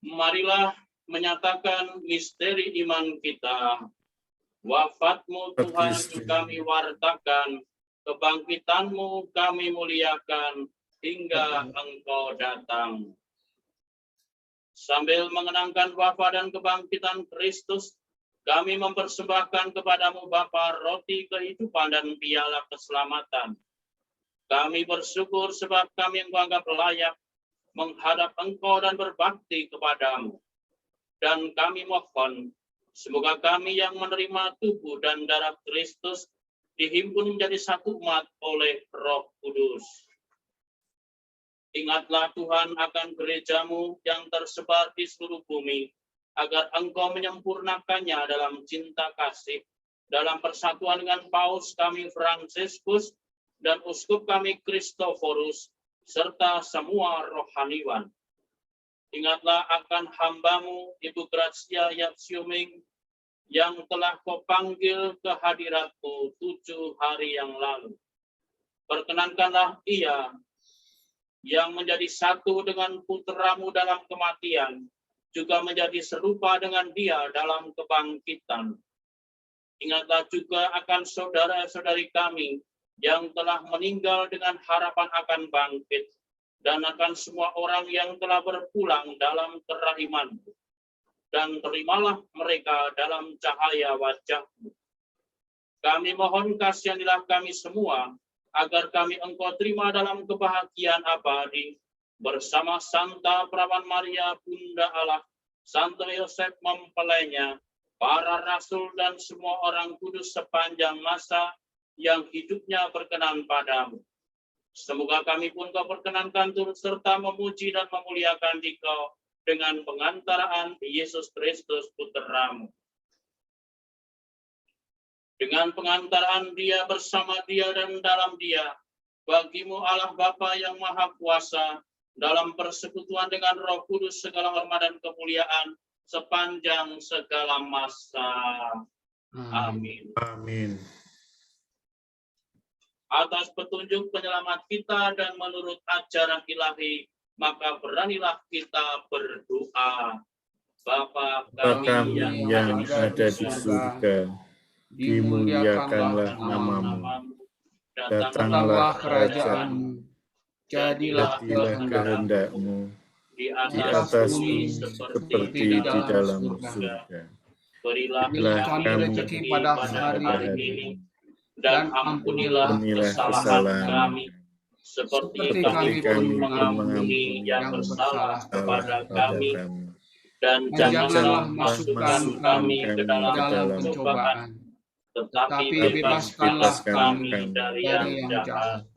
Marilah menyatakan misteri iman kita. Wafat-Mu Tuhan kami wartakan, kebangkitan-Mu kami muliakan hingga Engkau datang. Sambil mengenangkan wafat dan kebangkitan Kristus, kami mempersembahkan kepadamu Bapa roti kehidupan dan piala keselamatan. Kami bersyukur sebab kami Engkau anggap layak menghadap Engkau dan berbakti kepadamu. Dan kami mohon, semoga kami yang menerima tubuh dan darah Kristus dihimpun menjadi satu umat oleh Roh Kudus. Ingatlah Tuhan akan gerejamu yang tersebar di seluruh bumi, agar Engkau menyempurnakannya dalam cinta kasih, dalam persatuan dengan Paus kami Fransiskus dan Uskup kami Kristoforus, serta semua rohaniwan. Ingatlah akan hamba-Mu, Ibu Gracia Yatsiuming, yang telah Kau panggil ke hadirat-Mu 7 hari yang lalu. Perkenankanlah ia yang menjadi satu dengan putra-Mu dalam kematian, juga menjadi serupa dengan Dia dalam kebangkitan. Ingatlah juga akan saudara-saudari kami yang telah meninggal dengan harapan akan bangkit, dan akan semua orang yang telah berpulang dalam kerahiman-Mu. Dan terimalah mereka dalam cahaya wajah-Mu. Kami mohon kasihanilah kami semua, agar kami Engkau terima dalam kebahagiaan abadi, bersama Santa Perawan Maria, Bunda Allah, Santo Yosef mempelainya, para rasul dan semua orang kudus sepanjang masa yang hidupnya berkenan padamu. Semoga kami pun Kau perkenankan turut serta memuji dan memuliakan Dikau dengan pengantaraan Yesus Kristus Putra-Mu. Dengan pengantaraan Dia, bersama Dia, dan dalam Dia, bagi-Mu Allah Bapa yang Maha Kuasa, dalam persekutuan dengan Roh Kudus segala hormat dan kemuliaan sepanjang segala masa. Amin. Amin. Atas petunjuk penyelamat kita dan menurut ajaran ilahi, maka beranilah kita berdoa. Bapa kami yang ada di surga, dimuliakanlah namamu. Datanglah kerajaan-Mu, jadilah kehendak-Mu di atas bumi seperti di dalam surga. Berilah kami rezeki pada hari ini, dan ampunilah kesalahan kami, seperti kami pun mengampuni yang bersalah kepada kami. Dan janganlah masukkan kami ke dalam pencobaan, tetapi bebaskanlah kami dari yang jahat.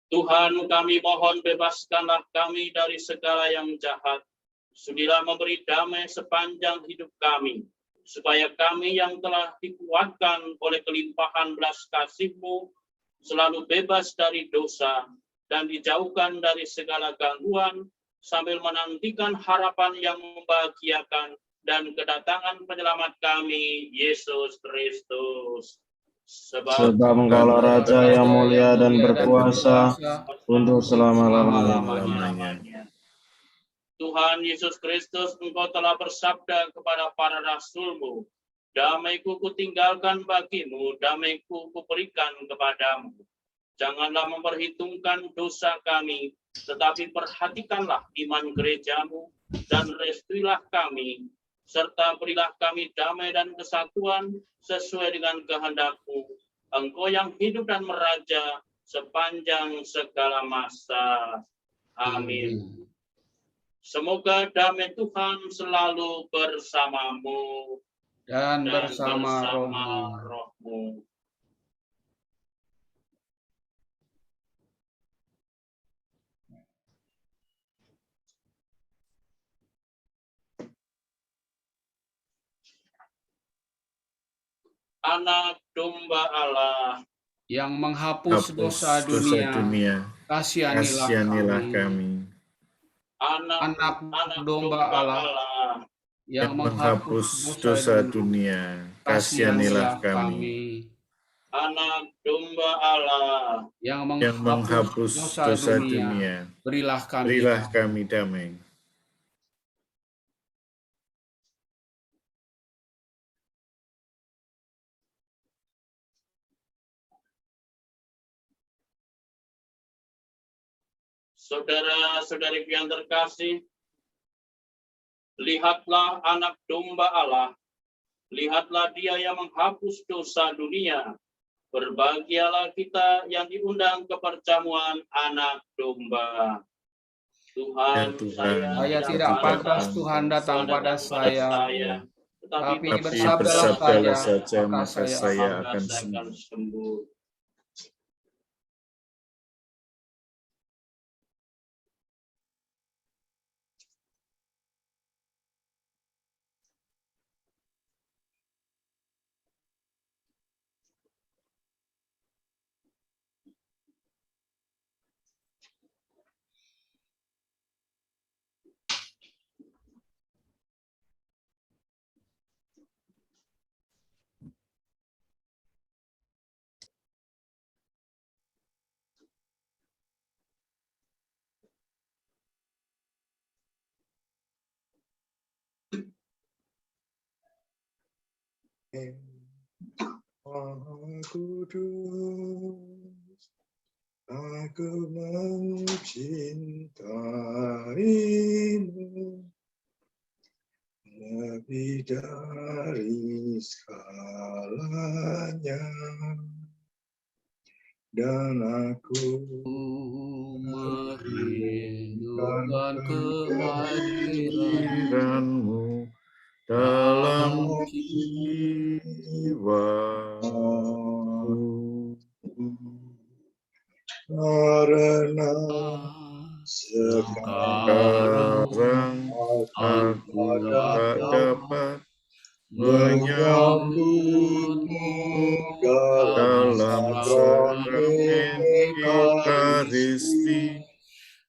Tuhan, kami mohon bebaskanlah kami dari segala yang jahat. Sudilah memberi damai sepanjang hidup kami, supaya kami yang telah dikuatkan oleh kelimpahan belas kasih-Mu selalu bebas dari dosa dan dijauhkan dari segala gangguan, sambil menantikan harapan yang membahagiakan dan kedatangan penyelamat kami, Yesus Kristus. Sebab Engkaulah Raja yang mulia dan berkuasa untuk selama-lamanya. Tuhan Yesus Kristus, Engkau telah bersabda kepada para rasul-Mu, damai-Ku kutinggalkan bagimu, damai-Ku kuberikan kepadamu. Janganlah memperhitungkan dosa kami, tetapi perhatikanlah iman gereja-Mu, dan restuilah kami, serta berilah kami damai dan kesatuan sesuai dengan kehendak-Mu, Engkau yang hidup dan meraja sepanjang segala masa. Amin. Semoga damai Tuhan selalu bersamamu dan bersama rohmu. Anak domba Allah yang menghapus dosa dunia, kasihanilah kami. Anak domba Allah yang menghapus dosa dunia, kasihanilah kami. Anak domba Allah yang menghapus dosa dunia, berilah kami damai. Saudara-saudariku yang terkasih, lihatlah anak domba Allah, lihatlah Dia yang menghapus dosa dunia. Berbahagialah kita yang diundang ke perjamuan anak domba. Tuhan, saya tidak pantas Tuhan datang pada saya, tetapi bersabdalah saja, maka saya akan sembuh. Maha Kudus, aku mencintaimu lebih dari segalanya, dan aku merindukan kehadiran Kehadiranmu dalam jiwaku. karena sekarang Sekarang aku tak dapat menyambutmu dalam sakrament Ekaristi,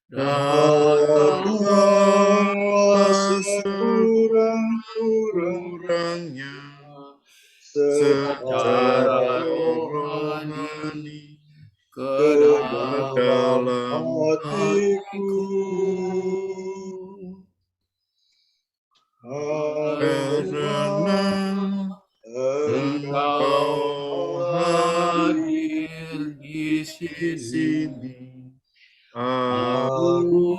dalamlah sekurang-kurangnya secara rohani ke dalam hatiku. karena Engkau hadir di di sini, aku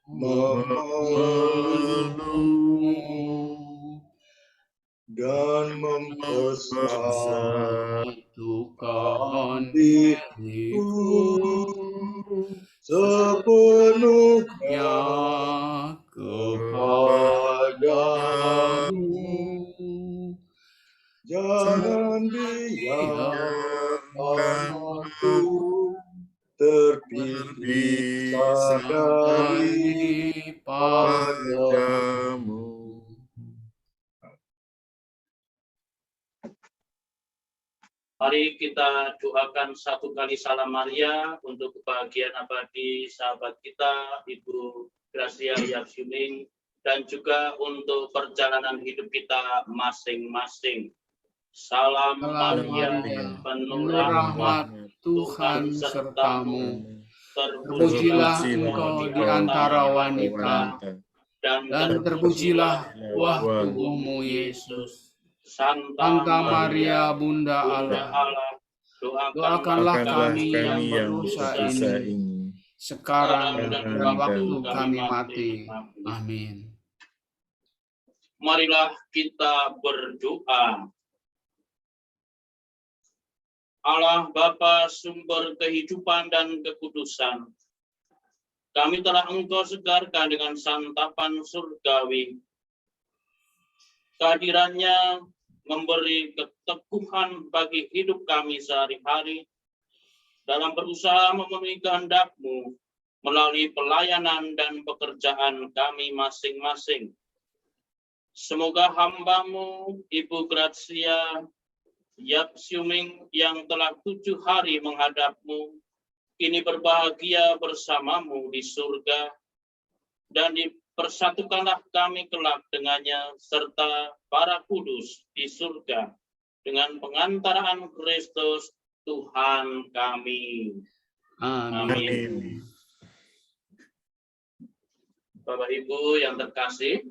memelukmu dan mempersatukan diriku sepenuhnya sepenuhnya kepadamu. Jangan biarkan aku terpisah dari padamu. Mari kita doakan satu kali salam Maria untuk kebahagiaan abadi sahabat kita, Ibu Gracia Yarsuming, dan juga untuk perjalanan hidup kita masing-masing. Salam Maria, penuh rahmat, Tuhan sertamu. terpujilah Engkau di antara wanita, dan terpujilah buah tubuhmu, Yesus. Santa Maria, Bunda Allah, doakanlah kami yang berdosa ini, sekarang dan waktu kami mati. Amin. Marilah kita berdoa. Allah Bapa sumber kehidupan dan kekudusan, kami telah Engkau segarkan dengan santapan surgawi. Kehadirannya memberi keteguhan bagi hidup kami sehari-hari dalam berusaha memenuhi kehendak-Mu melalui pelayanan dan pekerjaan kami masing-masing. Semoga hamba-Mu, Ibu Gracia Yarsuming, yang telah 7 hari menghadap-Mu, kini berbahagia bersama-Mu di surga, dan dipersatukanlah kami kelak dengannya, serta para kudus di surga, dengan pengantaraan Kristus Tuhan kami. Amin. Bapak Ibu yang terkasih,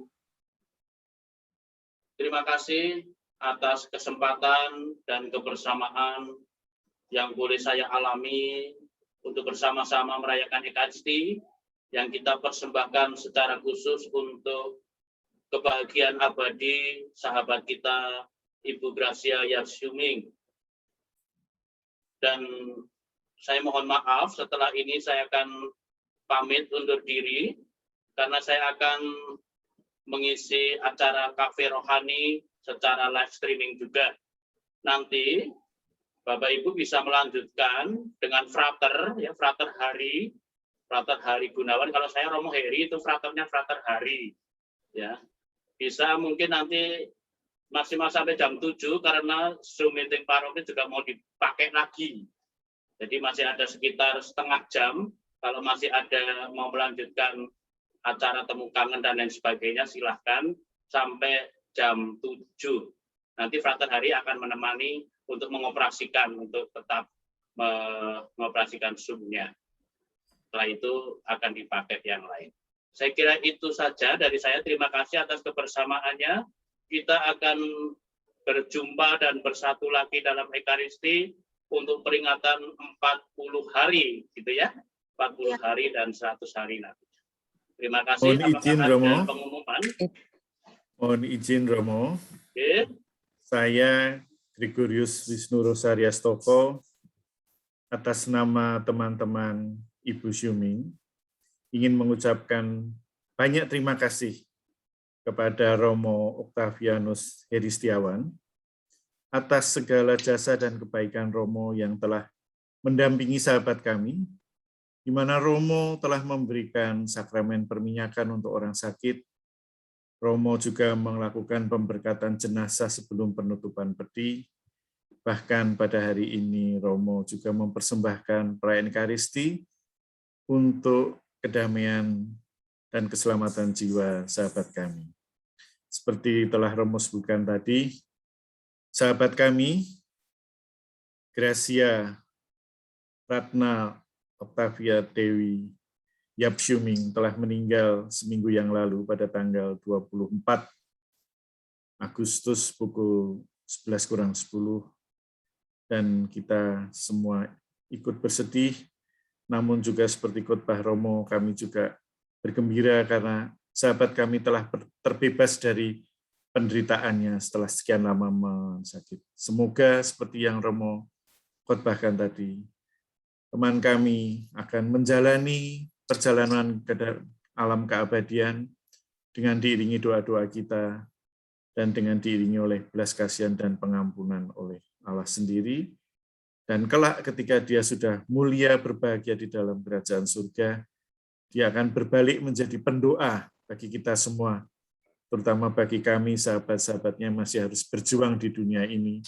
terima kasih atas kesempatan dan kebersamaan yang boleh saya alami untuk bersama-sama merayakan Ekaristi yang kita persembahkan secara khusus untuk kebahagiaan abadi sahabat kita Ibu Gracia Yarsuming. Dan saya mohon maaf, setelah ini saya akan pamit undur diri karena saya akan mengisi acara kafe rohani secara live streaming juga. Nanti Bapak Ibu bisa melanjutkan dengan frater, ya, frater Hari Gunawan. Kalau saya Romo Heri, itu fraternya frater Hari, ya. Bisa mungkin nanti maksimal sampai jam 7 karena Zoom meeting paroki juga mau dipakai lagi. Jadi masih ada sekitar setengah jam. Kalau masih ada mau melanjutkan acara temu kangen dan lain sebagainya, silahkan sampai jam 7. Nanti frater Hari akan menemani untuk mengoperasikan, untuk tetap mengoperasikan Zoom-nya. Setelah itu akan dipakai yang lain. Saya kira itu saja dari saya. Terima kasih atas kebersamaannya. Kita akan berjumpa dan bersatu lagi dalam Ekaristi untuk peringatan 40 hari, gitu ya, 40 hari dan 100 hari lagi. Terima kasih. Mohon izin, Apakah Romo. ada pengumuman? Mohon izin, Romo. Oke. Saya Gregorius Wisnu Rosariastoko atas nama teman-teman Ibu Syuming ingin mengucapkan banyak terima kasih kepada Romo Octavianus Heristiawan atas segala jasa dan kebaikan Romo yang telah mendampingi sahabat kami, di mana Romo telah memberikan sakramen perminyakan untuk orang sakit. Romo juga melakukan pemberkatan jenazah sebelum penutupan peti. Bahkan pada hari ini Romo juga mempersembahkan perayaan Ekaristi untuk kedamaian dan keselamatan jiwa sahabat kami. Seperti telah Romo sebutkan tadi, sahabat kami, Gracia Ratna Octavia Dewi Yap Syuming telah meninggal seminggu yang lalu pada tanggal 24 Agustus pukul 11:10, dan kita semua ikut bersedih, namun juga seperti khotbah Romo, kami juga bergembira karena sahabat kami telah terbebas dari penderitaannya setelah sekian lama sakit. Semoga seperti yang Romo khotbahkan tadi, teman kami akan menjalani perjalanan ke alam keabadian dengan diiringi doa-doa kita dan dengan diiringi oleh belas kasihan dan pengampunan oleh Allah sendiri. Dan kelak ketika dia sudah mulia berbahagia di dalam kerajaan surga, dia akan berbalik menjadi pendoa bagi kita semua, terutama bagi kami sahabat-sahabatnya masih harus berjuang di dunia ini,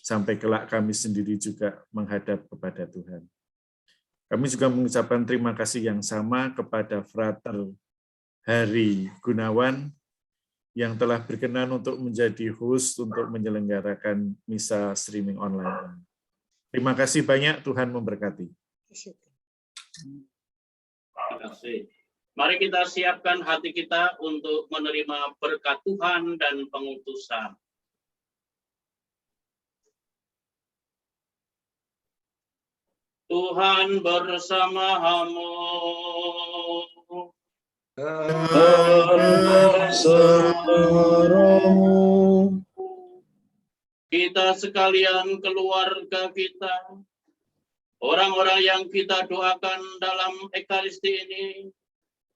sampai kelak kami sendiri juga menghadap kepada Tuhan. Kami juga mengucapkan terima kasih yang sama kepada Frater Hari Gunawan yang telah berkenan untuk menjadi host untuk menyelenggarakan misa streaming online. Terima kasih banyak, Tuhan memberkati. Terima kasih. Mari kita siapkan hati kita untuk menerima berkat Tuhan dan pengutusan. Tuhan bersamamu. Bersamamu. Kita sekalian, keluarga kita, orang-orang yang kita doakan dalam Ekaristi ini,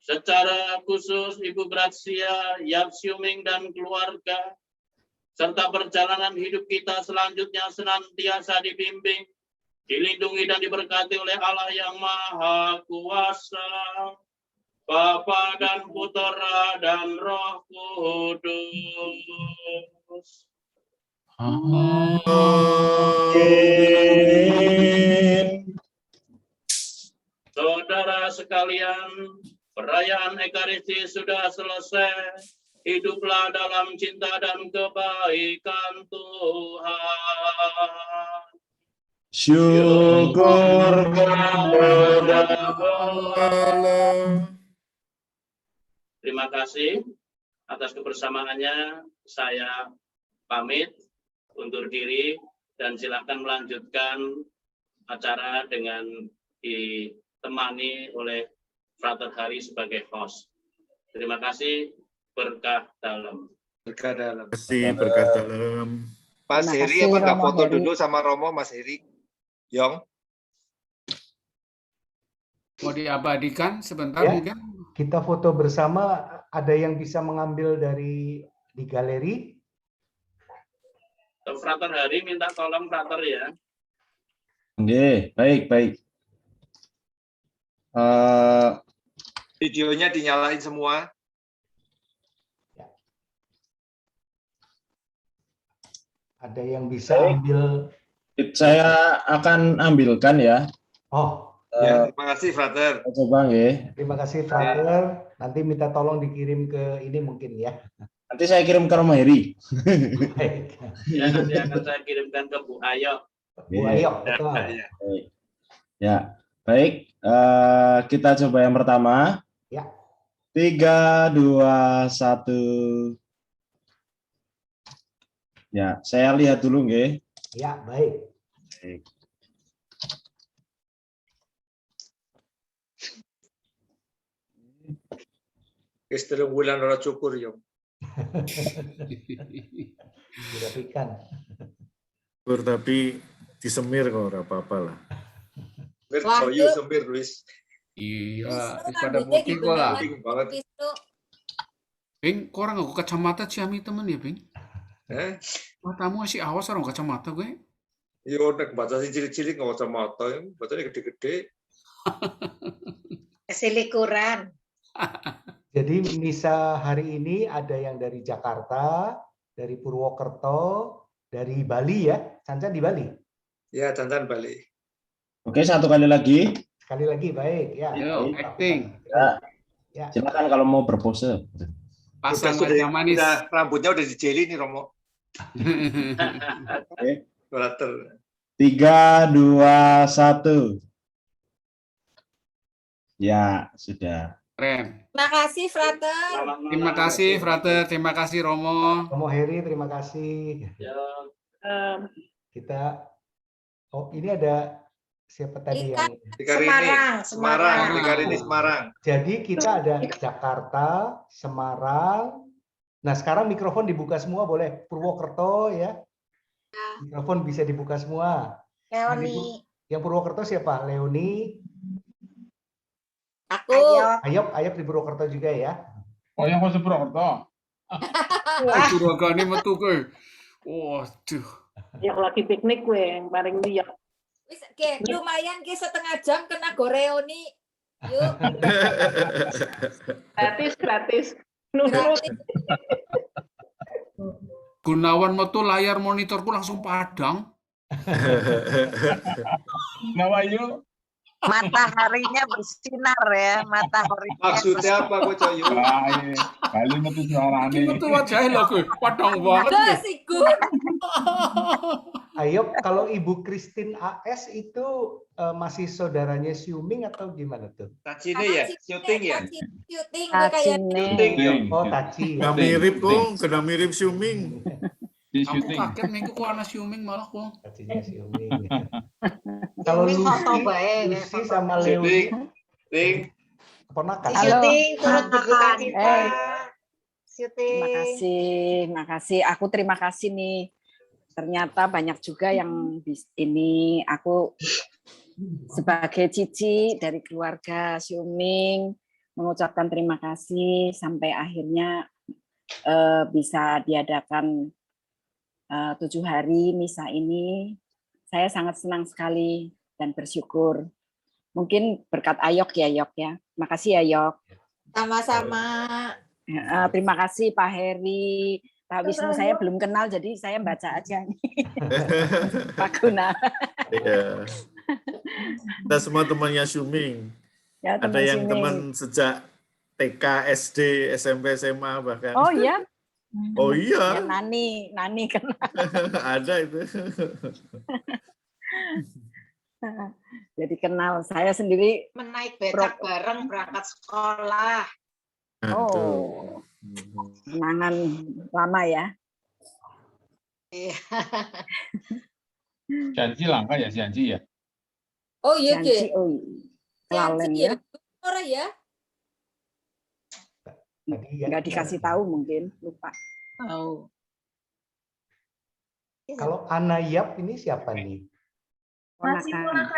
secara khusus Ibu Gracia, Yap Syuming dan keluarga, serta perjalanan hidup kita selanjutnya senantiasa dibimbing, dilindungi dan diberkati oleh Allah yang Maha Kuasa, Bapa dan Putera dan Roh Kudus. Amin. Saudara sekalian, perayaan Ekaristi sudah selesai. Hiduplah dalam cinta dan kebaikan Tuhan. Syukur kepada Allah. Terima kasih atas kebersamaannya. Saya pamit undur diri dan silakan melanjutkan acara dengan ditemani oleh Frater Hari sebagai host. Terima kasih, berkah dalam. Berkah dalam. Terima kasih, berkat dalam. Mas Terima Heri, kasih, apa nggak Romo foto Heri. dulu sama Romo, Mas Heri? Yong? Mau diabadikan sebentar Ya. mungkin? Kita foto bersama, ada yang bisa mengambil di galeri? Frater Hari minta tolong Frater ya. Oke, baik. Videonya dinyalain semua. Ada yang bisa ambil? Saya akan ambilkan ya. Oh, Ya, terima kasih, Frater. Coba nggih. terima kasih Frater. Nanti minta tolong dikirim ke ini mungkin ya. Nanti saya kirim ke Romo Heri. Baik. Ya, nanti akan saya kirimkan ke Bu Ayo. Bu Ayo, betul. Ya. Baik. Ya, baik. Kita coba yang pertama. Ya. 3, 2, 1. Ya, saya lihat dulu nggih. Ya, baik. Baik. Wis 3 bulan ora cukur yo. Dirapikan. Tapi disemir kok ora apa-apa lah. Mir Wah, joyo Cuk. semir wis. Iya, Wisnu pada rambutnya putih kok dibeneran, lah. Pink banget. Wisnu. Bing, kok orang nggak kacamata Ciami temen ya, Bing? Matamu masih awas orang kacamata gue. Yo nek baca sing cilik-cilik nggak kacamata, bacanya gede-gede. Selikuran. Jadi misa hari ini ada yang dari Jakarta, dari Purwokerto, dari Bali ya. Cancan di Bali. Ya, Cancan balik. Oke, satu kali lagi. Sekali lagi baik ya. Yo, Baik, acting. Ya. Silakan kalau mau berpose. Pasang Sudah, wajah manis. rambutnya udah dijeli nih Romo. Oke. Berater. 3, 2, 1. Ya, sudah. Keren. Terima kasih, Frater. Terima kasih, Frater. Terima kasih, Romo. Romo Heri, terima kasih. Ya, Kita, oh ini ada siapa tadi Ika. yang? Semarang. Semarang. Dikarini Semarang. Jadi kita ada Jakarta, Semarang. Nah sekarang mikrofon dibuka semua boleh. Purwokerto ya. Mikrofon bisa dibuka semua. Leoni. Yang Purwokerto siapa? Leoni. Aku. Ayop di Purwokerto juga ya. Oh, yang kau Purwokerto. Wah, curagane metu kowe. Waduh. Ya lagi piknik gue yang paling lihat. Wis, Ki, lumayan Ki, setengah jam kena goreoni. Yuk. Gratis. Nurut. Gunawan metu layar monitorku langsung padang. Nawayu. Mataharinya bersinar ya, mataharinya. Maksudnya apa kok Coyu? Baik. Kali metu suarane. Iki metu wajahe lho kowe, padang banget. Ada kowe. si Gun. Ayop, kalau Ibu Christine AS itu masih saudaranya Siuming atau gimana tuh? Tacine ya? Syuting ya? Syuting gue kayak. Syuting ya? Oh, Taci. Nggak mirip kok, kena mirip Siuming. Di Aku syuting. kaget nih kok anak siuming malah kok. Tacinya Siuming. Kalau Siuming foto Lucy, bae, Lucy foto. sama Syuting. Leoni Syuting. keponakan. Syuting turut berduka cita. Syuting. Terima kasih. Aku terima kasih nih. Ternyata banyak juga yang ini aku sebagai cici dari keluarga Siuming mengucapkan terima kasih sampai akhirnya bisa diadakan 7 hari misa ini. Saya sangat senang sekali dan bersyukur. Mungkin berkat Ayok ya, Yok ya. Makasih ya, Yok. Sama-sama. Terima kasih Pak Heri. Pak Wisnu saya belum kenal, jadi saya baca aja nih. Pak Guna. Iya. Kita semua temannya Siuming. Ya, Ada yang Siuming. teman sejak TK, SD, SMP, SMA bahkan. Oh iya. Oh Ya, iya, Nani kenal. ada itu. Jadi kenal. Saya sendiri. Menaik becak bareng berangkat sekolah. Oh, kenangan lama ya. Iya. Janji langka ya, janji ya. Oh iya, Janji, Ki. oh, kelalen ya. Orang ya. Tadi ya. Nggak dikasih tahu mungkin, lupa. Oh. Kalau Anayap ini siapa nih? Ponakan. Anak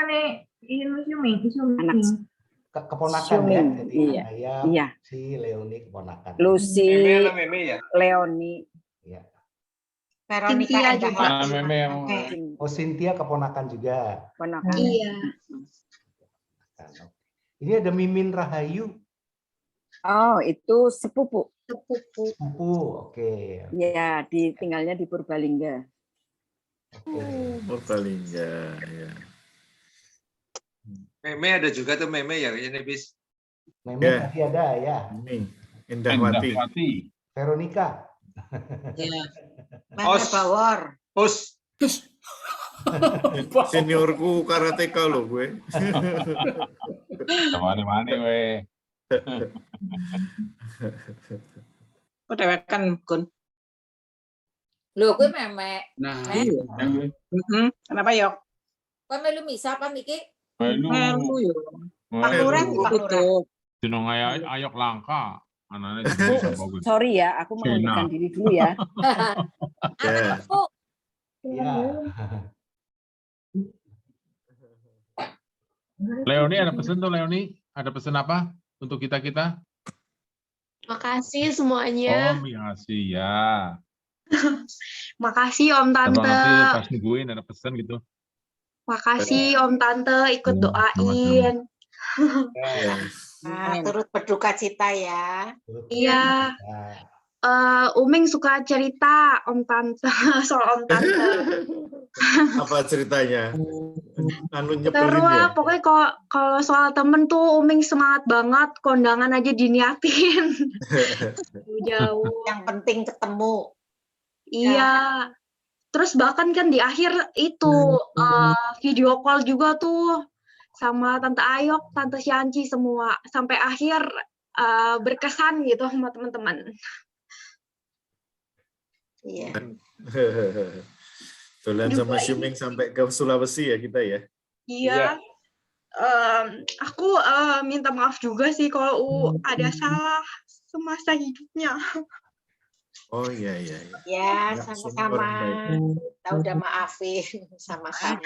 Keponakan ya. Siuming, Jadi iya. Anayap, Iya, si Leoni keponakan. Lucy, Meme ya? Leoni. Ya. Veronica Cynthia Endah. juga. Nah, meme yang Oh, Cynthia keponakan juga. Ponakan. Iya. Ini ada Mimin Rahayu, Oh, itu sepupu. sepupu. Oke. Ya, tinggalnya di Purbalingga. Oke. Purbalingga, ya. Meme ada juga tuh meme ya kayaknya bis. Memang Ya. tadi ada ya. Ini Indahwati. Indahwati. Veronica. Iya. Os. Meme Bawor. Us. Seniorku karateka loh gue. Mana-mana weh. Kok dewekan, Gun? Lho kuwi memek. Nah, Mek, Kenapa yok? kowe melu misa apa niki? Melu yo. Pak Lurah, Pak Lurah. Jeneng ayok langka. Anaknya jadi bisa bagus. Sorry ya, aku mengundurkan diri dulu ya. Anakku. Ya. Leoni ada pesan tuh Leoni? Ada pesan apa untuk kita-kita? Makasih Oh, semuanya. makasih ya. Makasih Om Abang nanti Tante. pas nungguin ada pesan gitu. Makasih Om Tante ikut Sama-sama. doain. Turut berduka cita ya. Iya. Uming suka cerita Om Tante soal Om Tante. Apa ceritanya? Anu Seru nyebelin ya? pokoknya kalau soal temen tuh Uming semangat banget, kondangan aja diniatin. Jauh. Yang penting ketemu. Iya. Terus bahkan kan di akhir itu video call juga tuh sama Tante Ayok, Tante Syanci semua sampai akhir berkesan gitu sama teman-teman. Iya. Dolan sama Syuming sampai ke Sulawesi ya kita ya? Iya. Aku minta maaf juga sih kalau ada salah semasa hidupnya. Oh iya. Ya, sama-sama. Kita udah maafin sama-sama.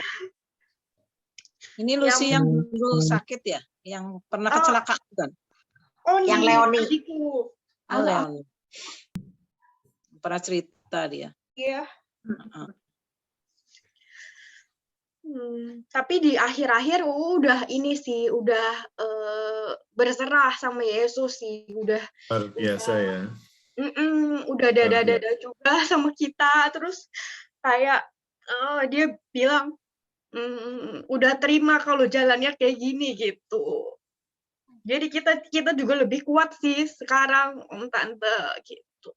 Ini Lucy yang dulu sakit ya? Yang pernah kecelakaan kan? Oh, Yang Leoni. adikku. Oh, Leoni. Pernah cerita dia. Iya. Tapi di akhir-akhir udah ini sih, udah berserah sama Yesus sih, udah Luar biasa ya. udah dada-dada juga sama kita, terus kayak dia bilang udah terima kalau jalannya kayak gini gitu. Jadi kita juga lebih kuat sih sekarang Om Tante gitu.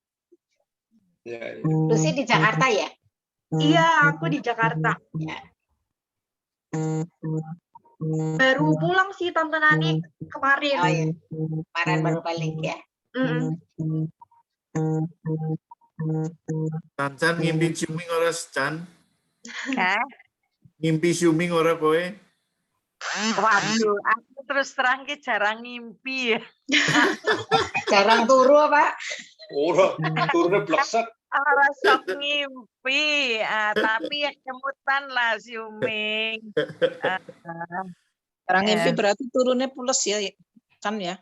Lucy di Jakarta ya? Iya, aku di Jakarta. Ya. Baru pulang sih Tante Nani kemarin. Oh ya, kemarin baru balik ya. Can ngimpi Syuming ora Can? Hah? Ngimpi Syuming ora kowe? Waduh, aku terus terang ki jarang ngimpi ya. Jarang turu apa? Ora, turune bleksek. Ora sok ngimpi, tapi ya kemutan lah Syuming. Orang mimpi berarti turunnya pules ya, kan ya?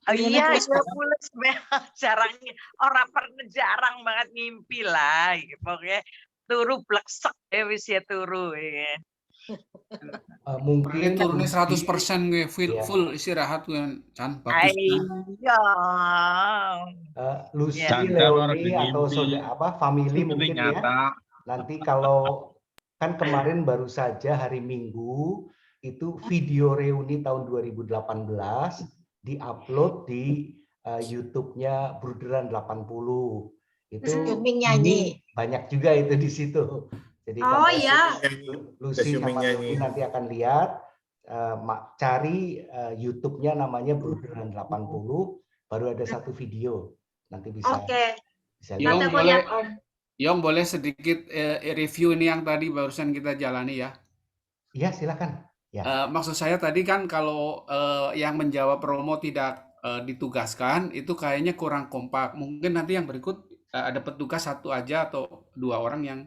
Iya, ya pules memang jarang, jarang banget ngimpi lah. Pokoknya turu bleksek wis ya turu ya. Mungkin turunnya 100% gue full istirahat kan, Chan. Bagus. Iya. Lucy, Leoni atau saudara family mungkin ya. Nanti kalau kan kemarin baru saja hari Minggu itu video reuni tahun 2018 diupload di YouTube-nya Bruderan 80. Itu nyanyi. Banyak juga itu di situ. Jadi kalau Lucy sama Leoni nanti akan lihat, cari YouTube-nya namanya Bruderan 80, baru ada satu video. Nanti bisa. Bisa Yong boleh sedikit review ini yang tadi barusan kita jalani ya? Iya, silakan. Ya. Maksud saya tadi kan kalau yang menjawab promo tidak ditugaskan, itu kayaknya kurang kompak. Mungkin nanti yang berikut ada petugas satu aja atau dua orang yang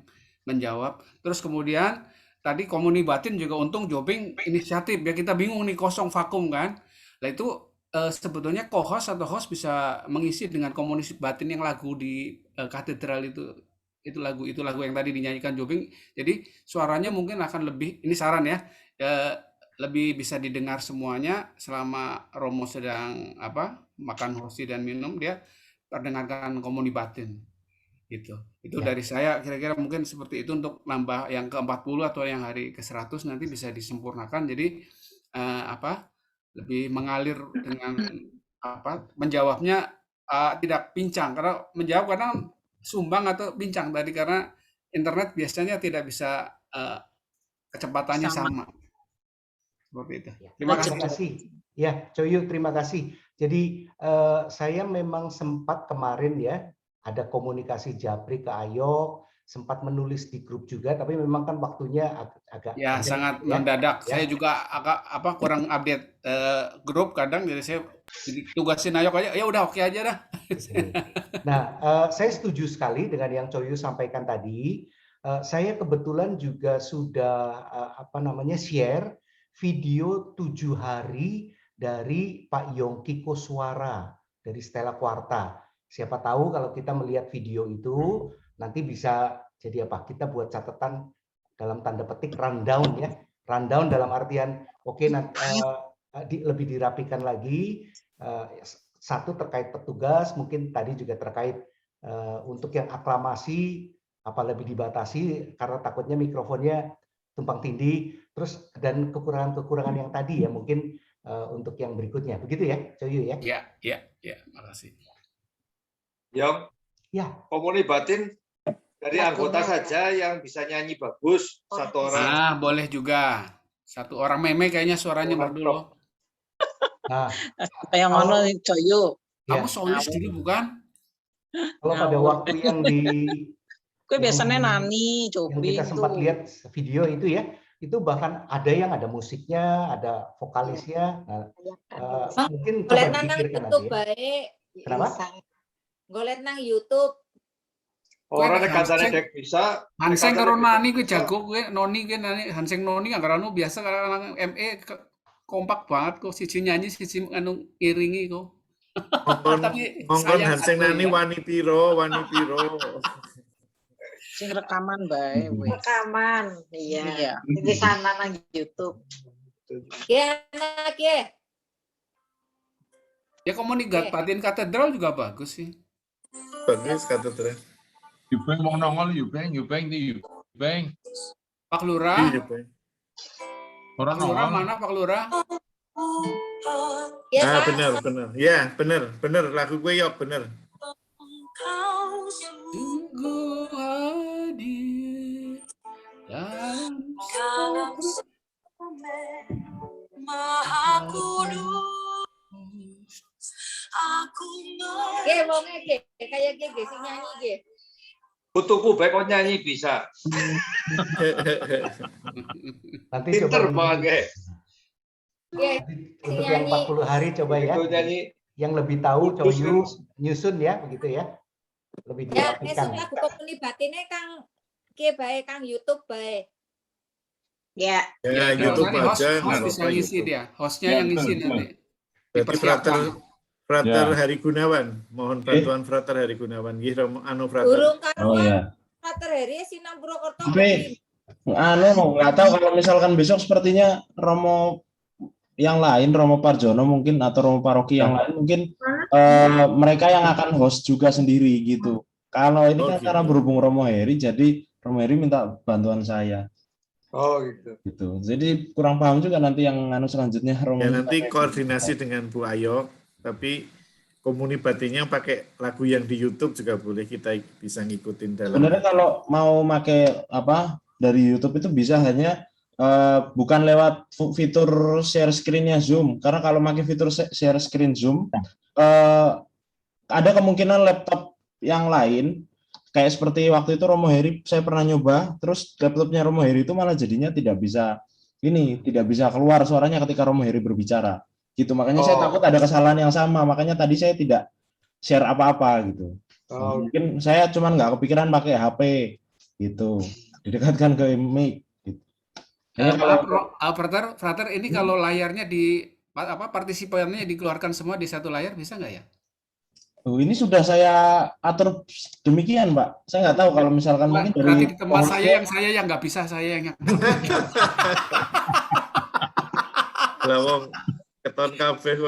menjawab. Terus kemudian tadi komuni batin juga untung Jobing inisiatif ya, kita bingung nih kosong vakum kan. Nah itu sebetulnya co-host atau host bisa mengisi dengan komunis batin yang lagu di katedral itu lagu yang tadi dinyanyikan Jobing. Jadi suaranya mungkin akan lebih, ini saran ya, lebih bisa didengar semuanya selama Romo sedang makan hosti dan minum, dia terdengarkan komuni batin. Gitu. Itu dari saya kira-kira mungkin seperti itu untuk nambah yang ke-40 atau yang hari ke-100 nanti bisa disempurnakan. Jadi lebih mengalir dengan menjawabnya tidak pincang, karena menjawab kadang sumbang atau pincang tadi karena internet biasanya tidak bisa kecepatannya sama. Seperti itu. Terima kasih. Ya, Coyu, terima kasih. Jadi saya memang sempat kemarin ya ada komunikasi Japri ke Ayok, sempat menulis di grup juga, tapi memang kan waktunya agak ya sangat mendadak. Ya. Saya juga agak kurang update grup kadang, jadi saya tugasin Ayok aja. Ya udah oke aja dah. Nah, saya setuju sekali dengan yang Coyu sampaikan tadi. Saya kebetulan juga sudah share video 7 hari dari Pak Yongki Koswara dari Stella Quarta. Siapa tahu kalau kita melihat video itu nanti bisa jadi apa? Kita buat catatan dalam tanda petik rundown ya. Rundown dalam artian lebih dirapikan lagi. Satu terkait petugas, mungkin tadi juga terkait untuk yang aklamasi apa lebih dibatasi karena takutnya mikrofonnya tumpang tindih. Terus dan kekurangan-kekurangan yang tadi ya mungkin untuk yang berikutnya. Begitu ya, Coyu ya? Iya, makasih. Yong, ya. Komuni Batin dari anggota saja yang bisa nyanyi bagus, satu orang. Nah, boleh juga. Satu orang meme kayaknya suaranya merdu loh. Nah, yang mana Coyu? Kamu solis dulu bukan? Kalau pada waktu yang di gue biasanya Nani, yang Cobi kita sempat lihat video itu ya, itu bahkan ada yang ada musiknya, ada vokalisnya. Nah, mungkin coba dipikirkan nanti ya. Kenapa? Golet nang YouTube. Orang kadang dek bisa. Hanseng karo Nani gue jago gue, Noni gue Nani, Hanseng Noni yang karena biasa karena ME kompak banget kok, siji nyanyi siji anu iringi kok. Mongkon Hanseng Nani wani piro. Sing rekaman bae wis. Rekaman. Iya. Di sana nang YouTube. Ya, enak ya. Ya Komunitas Batin Katedral juga bagus sih. Bagus katedral. Yubeng mau nongol Yubeng di Yubeng. Pak Lurah. Orang Lurah nongol. mana Pak Lurah? Ya, benar. Ya, benar. Lagu gue Yok, benar. Sungguh hadir dalam Maha Kudus. Wonge kayak ge sing nyanyi ge. Putuku baik kok nyanyi bisa. Nanti pinter coba banget. Untuk yang 40 hari coba ya. Yang lebih tahu Coyu nyusun ya, begitu ya. Lebih dirapikan. Ya, esuk lagu Komuni Batine Kang ke bae Kang YouTube bae. Ya. Ya, YouTube aja. Host bisa ngisi dia. Hostnya yang ngisi nanti. Berarti Frater Hari Gunawan, mohon bantuan Frater Hari Gunawan. Nggih, Frater. Burung karuan. Frater Hari Sinang Purwokerto. Tapi nggak tahu kalau misalkan besok sepertinya Romo yang lain, Romo Parjono mungkin atau Romo Paroki yang lain mungkin mereka yang akan host juga sendiri gitu. Kalau ini kan karena berhubung Romo Heri, jadi Romo Heri minta bantuan saya. Oh gitu. Jadi kurang paham juga nanti yang selanjutnya Romo. Ya nanti koordinasi dengan Bu Ayok. Tapi Komuni Batinnya pakai lagu yang di YouTube juga boleh, kita bisa ngikutin dalam. Sebenarnya kalau mau pakai dari YouTube itu bisa hanya bukan lewat fitur share screen-nya Zoom, karena kalau pakai fitur share screen Zoom ada kemungkinan laptop yang lain kayak seperti waktu itu Romo Heri saya pernah nyoba, terus laptopnya Romo Heri itu malah jadinya tidak bisa keluar suaranya ketika Romo Heri berbicara. Gitu, makanya saya takut ada kesalahan yang sama, makanya tadi saya tidak share apa-apa gitu. Mungkin saya cuman nggak kepikiran pakai HP gitu, didekatkan ke mic. Gitu. Frater, ini kalau layarnya partisipannya dikeluarkan semua di satu layar bisa nggak ya? Ini sudah saya atur demikian, Pak. Saya nggak taw kalau misalkan mungkin dari di tempat saya yang nggak bisa, saya yang lawong keton kafe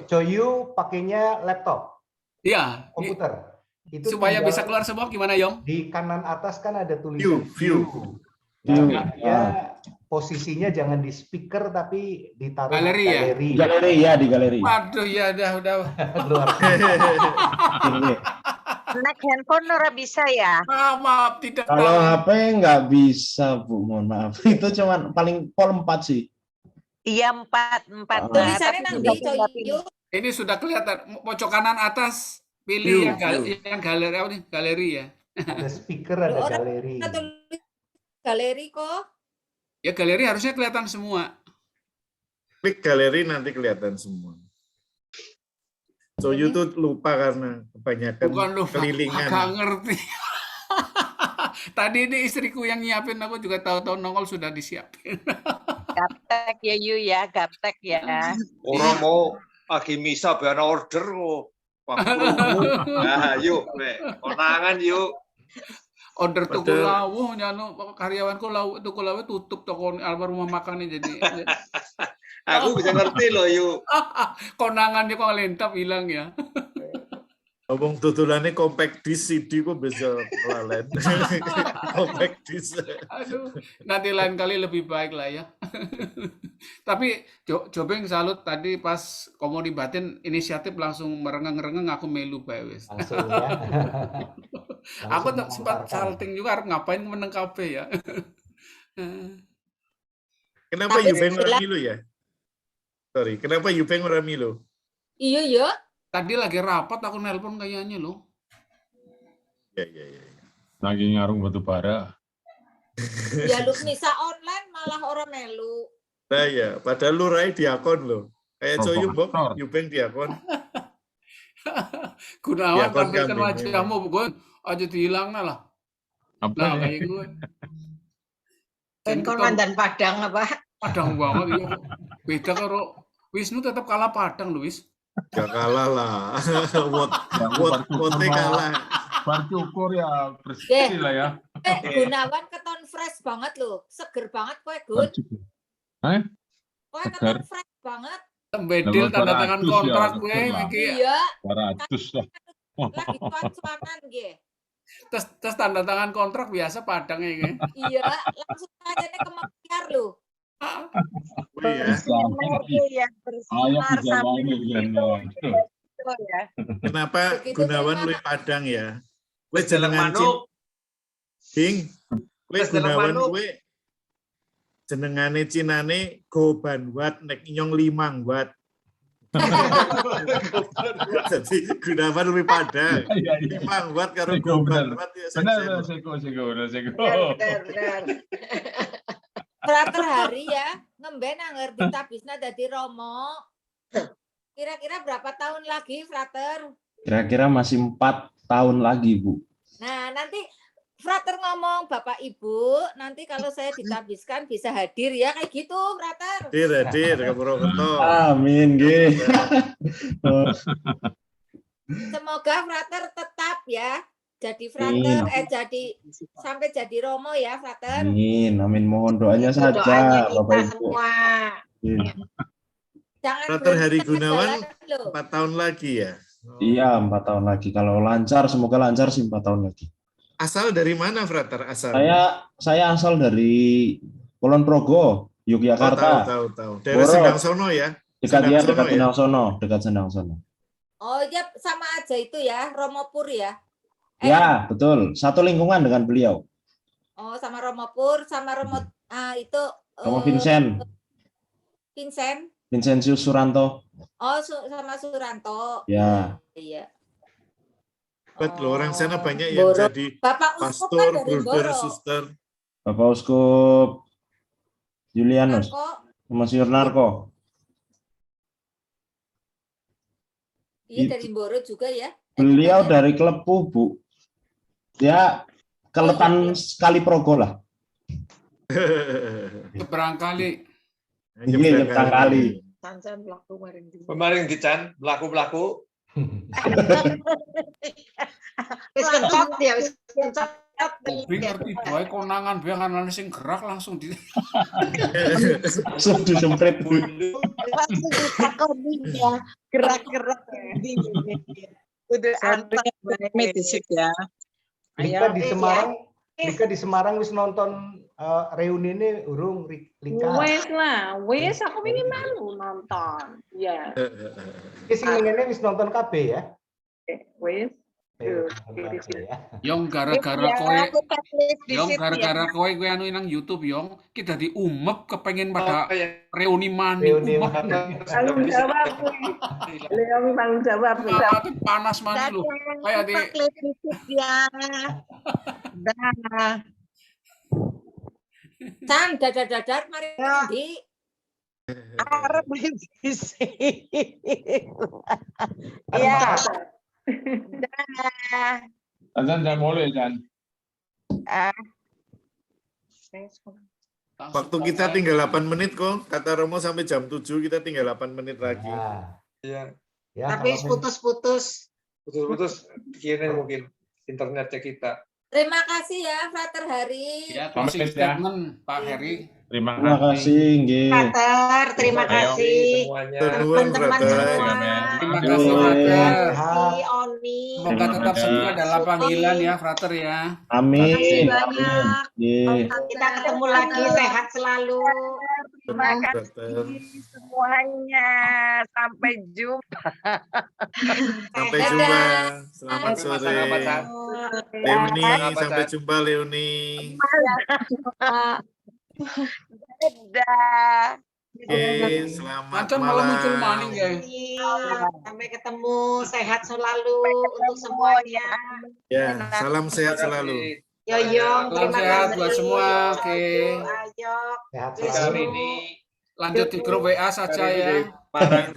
Coyu pakainya laptop. Iya. Komputer. Itu supaya bisa keluar semua gimana, Yong? Di kanan atas kan ada tulisan view. Nah, posisinya jangan di speaker tapi ditaruh galeri. Di galeri. Waduh, ya udah. Keluar. Naik handphone ora bisa ya? Maaf, tidak. Kalau HP nggak bisa, Bu. Mohon maaf. Itu cuman paling pol 4 sih. Iya 4. Tulisannya nang di Coyu. Ini sudah kelihatan pojok kanan atas, pilih yang galeri ya. Ada speaker, ada galeri. Galeri kok. Ya galeri harusnya kelihatan semua. Klik galeri nanti kelihatan semua. So YouTube lupa karena kebanyakan Bukan lupa, kelilingan. agak ngerti. Tadi ini istriku yang nyiapin, aku juga tahu-tahu nongol sudah disiapin. Gaptek ya Yu ya, gaptek ya. Orang mau lagi misa biar order kok. Nah, yuk, konangan yuk. Order tuku lawuh nyanu karyawanku tuku lawuh tutup toko almarhum makannya jadi. Aku bisa ngerti loh yuk. Konangannya kok lentap hilang ya. Ngomong tutulannya compact disc CD kok bisa kelalen. Compact disc. Aduh, nanti lain kali lebih baik lah ya. Tapi Jobeng salut tadi pas komuni batin inisiatif langsung merengeng-rengeng aku melu bae wis. Langsung ya. Aku sempat salting juga ngapain meneng kafe ya. Kenapa Yubeng ora milu ya? Sorry, kenapa Yubeng ora milu? Iya ya. Tadi lagi rapat aku nelpon kayaknya loh. Ya. Lagi ngarung batu bara. Ya lu misa online malah orang melu. Nah ya, padahal lu Rai diakon loh. Kayak Coyu Bob, Yubeng diakon. Gunawan tampilkan wajahmu, gue aja dihilang lah. Apa nah, kayak gue. Komandan Padang apa? Padang banget ya. Beda kalau Wisnu tetap kalah Padang loh, Wis. Gak kalah lah. Wotnya kalah. Bar cukur ya bersih lah ya. Gunawan keton fresh banget loh. Seger banget kowe, Gun. Kowe keton fresh banget. Tembedil tanda tangan kontrak gue iki. Iya. 200 lah. Lagi cuan-cuanan nggih. Terus tanda tangan kontrak biasa Padang ya. Iya, langsung aja nih ke Mekar loh. Ya, bersinar sampai itu ya. Kenapa Gunawan luwih Padang ya? Kowe jenengan Ding. Kowe Gunawan kowe jenengane Cinane Gobanwat nek nyong 5 watt. Jadi Gunawan luwih Padang. 5 watt karo Gobanwat ya. Benar, seko. Benar. Frater hari ya, ngemben ngerti tabisna dadi Romo. Kira-kira berapa tahun lagi, Frater? Kira-kira masih 4 tahun lagi, Bu. Nah, nanti Frater ngomong, Bapak Ibu, nanti kalau saya ditabiskan bisa hadir ya, kayak gitu, Frater. Hadir, Kapuro-Keto. Amin, nggih. Semoga Frater tetap ya. Jadi Frater, sampai jadi Romo ya, Frater. Amin, mohon doanya saja, Bapak Ibu. Semua. Frater Hari Gunawan 4 tahun lagi ya? Iya, 4 tahun lagi. Kalau lancar, semoga lancar sih 4 tahun lagi. Asal dari mana, Frater? Saya asal dari Kulon Progo, Yogyakarta. Tahu. Daerah Sendangsono ya? Dekat Sendangsono. Oh ya, sama aja itu ya, Romopur ya? Ya, betul. Satu lingkungan dengan beliau. Oh, sama Romopur, sama itu. Sama Vincent. Vincentius Suranto. Oh, sama Suranto. Ya. Iya. Betul, orang sana banyak yang jadi pastor, brother, suster. Bapak Uskup Julianus, Monsignor Narko. Iya, dari Boro juga ya. Beliau dari Klepuh, Bu. Ya, Keletan sekali Progo lah. Berangkali. Iya, berangkali. Kemarin dican, belaku. Wis kencot ya, wis kencot. Ngerti bae konangan bae anane sing gerak langsung di. Langsung disemprit. Langsung ditakoni ya, gerak-gerak. Udah antar medisik ya. Rika di Semarang wis nonton reuni ini urung Rika. Wes aku pengen malu nonton. Ya. Sing ngene wis nonton KB ya? Wes. Yong gara-gara Ya, kowe, aku checklist di Yong situ ya. gara-gara kowe anu nang YouTube Yong, kita diumep kepengen pada Oh, ya. reuni maning Reuni umep. Tanggung jawab. Leomi tanggung jawab. Semangatnya panas mani lu. Kayak di Checklist di situ ya. Dah. San, dadar-dadar, mari di. Arep di sini. Ya. Dah. Azan jangan boleh kan. Waktu kita tinggal 8 menit kok. Kata Romo sampai jam 7 kita tinggal 8 menit lagi. Iya. Ya, Tapi kalau putus-putus. Putus-putus begini mungkin internetnya kita. Terima kasih ya, Frater Hari. ya closing statement Pak Heri. Terima Terima kasih, nggih. Frater, terima kasih. Semuanya. Terima Teman-teman semua. Terima kasih kasih. Frater. Kasih Oni. Semoga tetap setia dalam panggilan ya Frater ya. Amin. Makasih banyak. Nggih. Kita ketemu lagi, sehat selalu. Terima kasih semuanya. Sampai jumpa. Sampai jumpa. Selamat Terima sore. kasih. Leoni, Sahabat. sampai jumpa Leoni. Dadah. Oke, selamat Macan malah muncul malam. maning guys. Sampai ketemu, sehat selalu untuk semuanya. Ya, salam sehat selalu. Yoyo, Salam terima sehat kasih. buat semua. Oke. Ayo. sehat Hari selalu. ini Lanjut di grup WA saja ya. Terima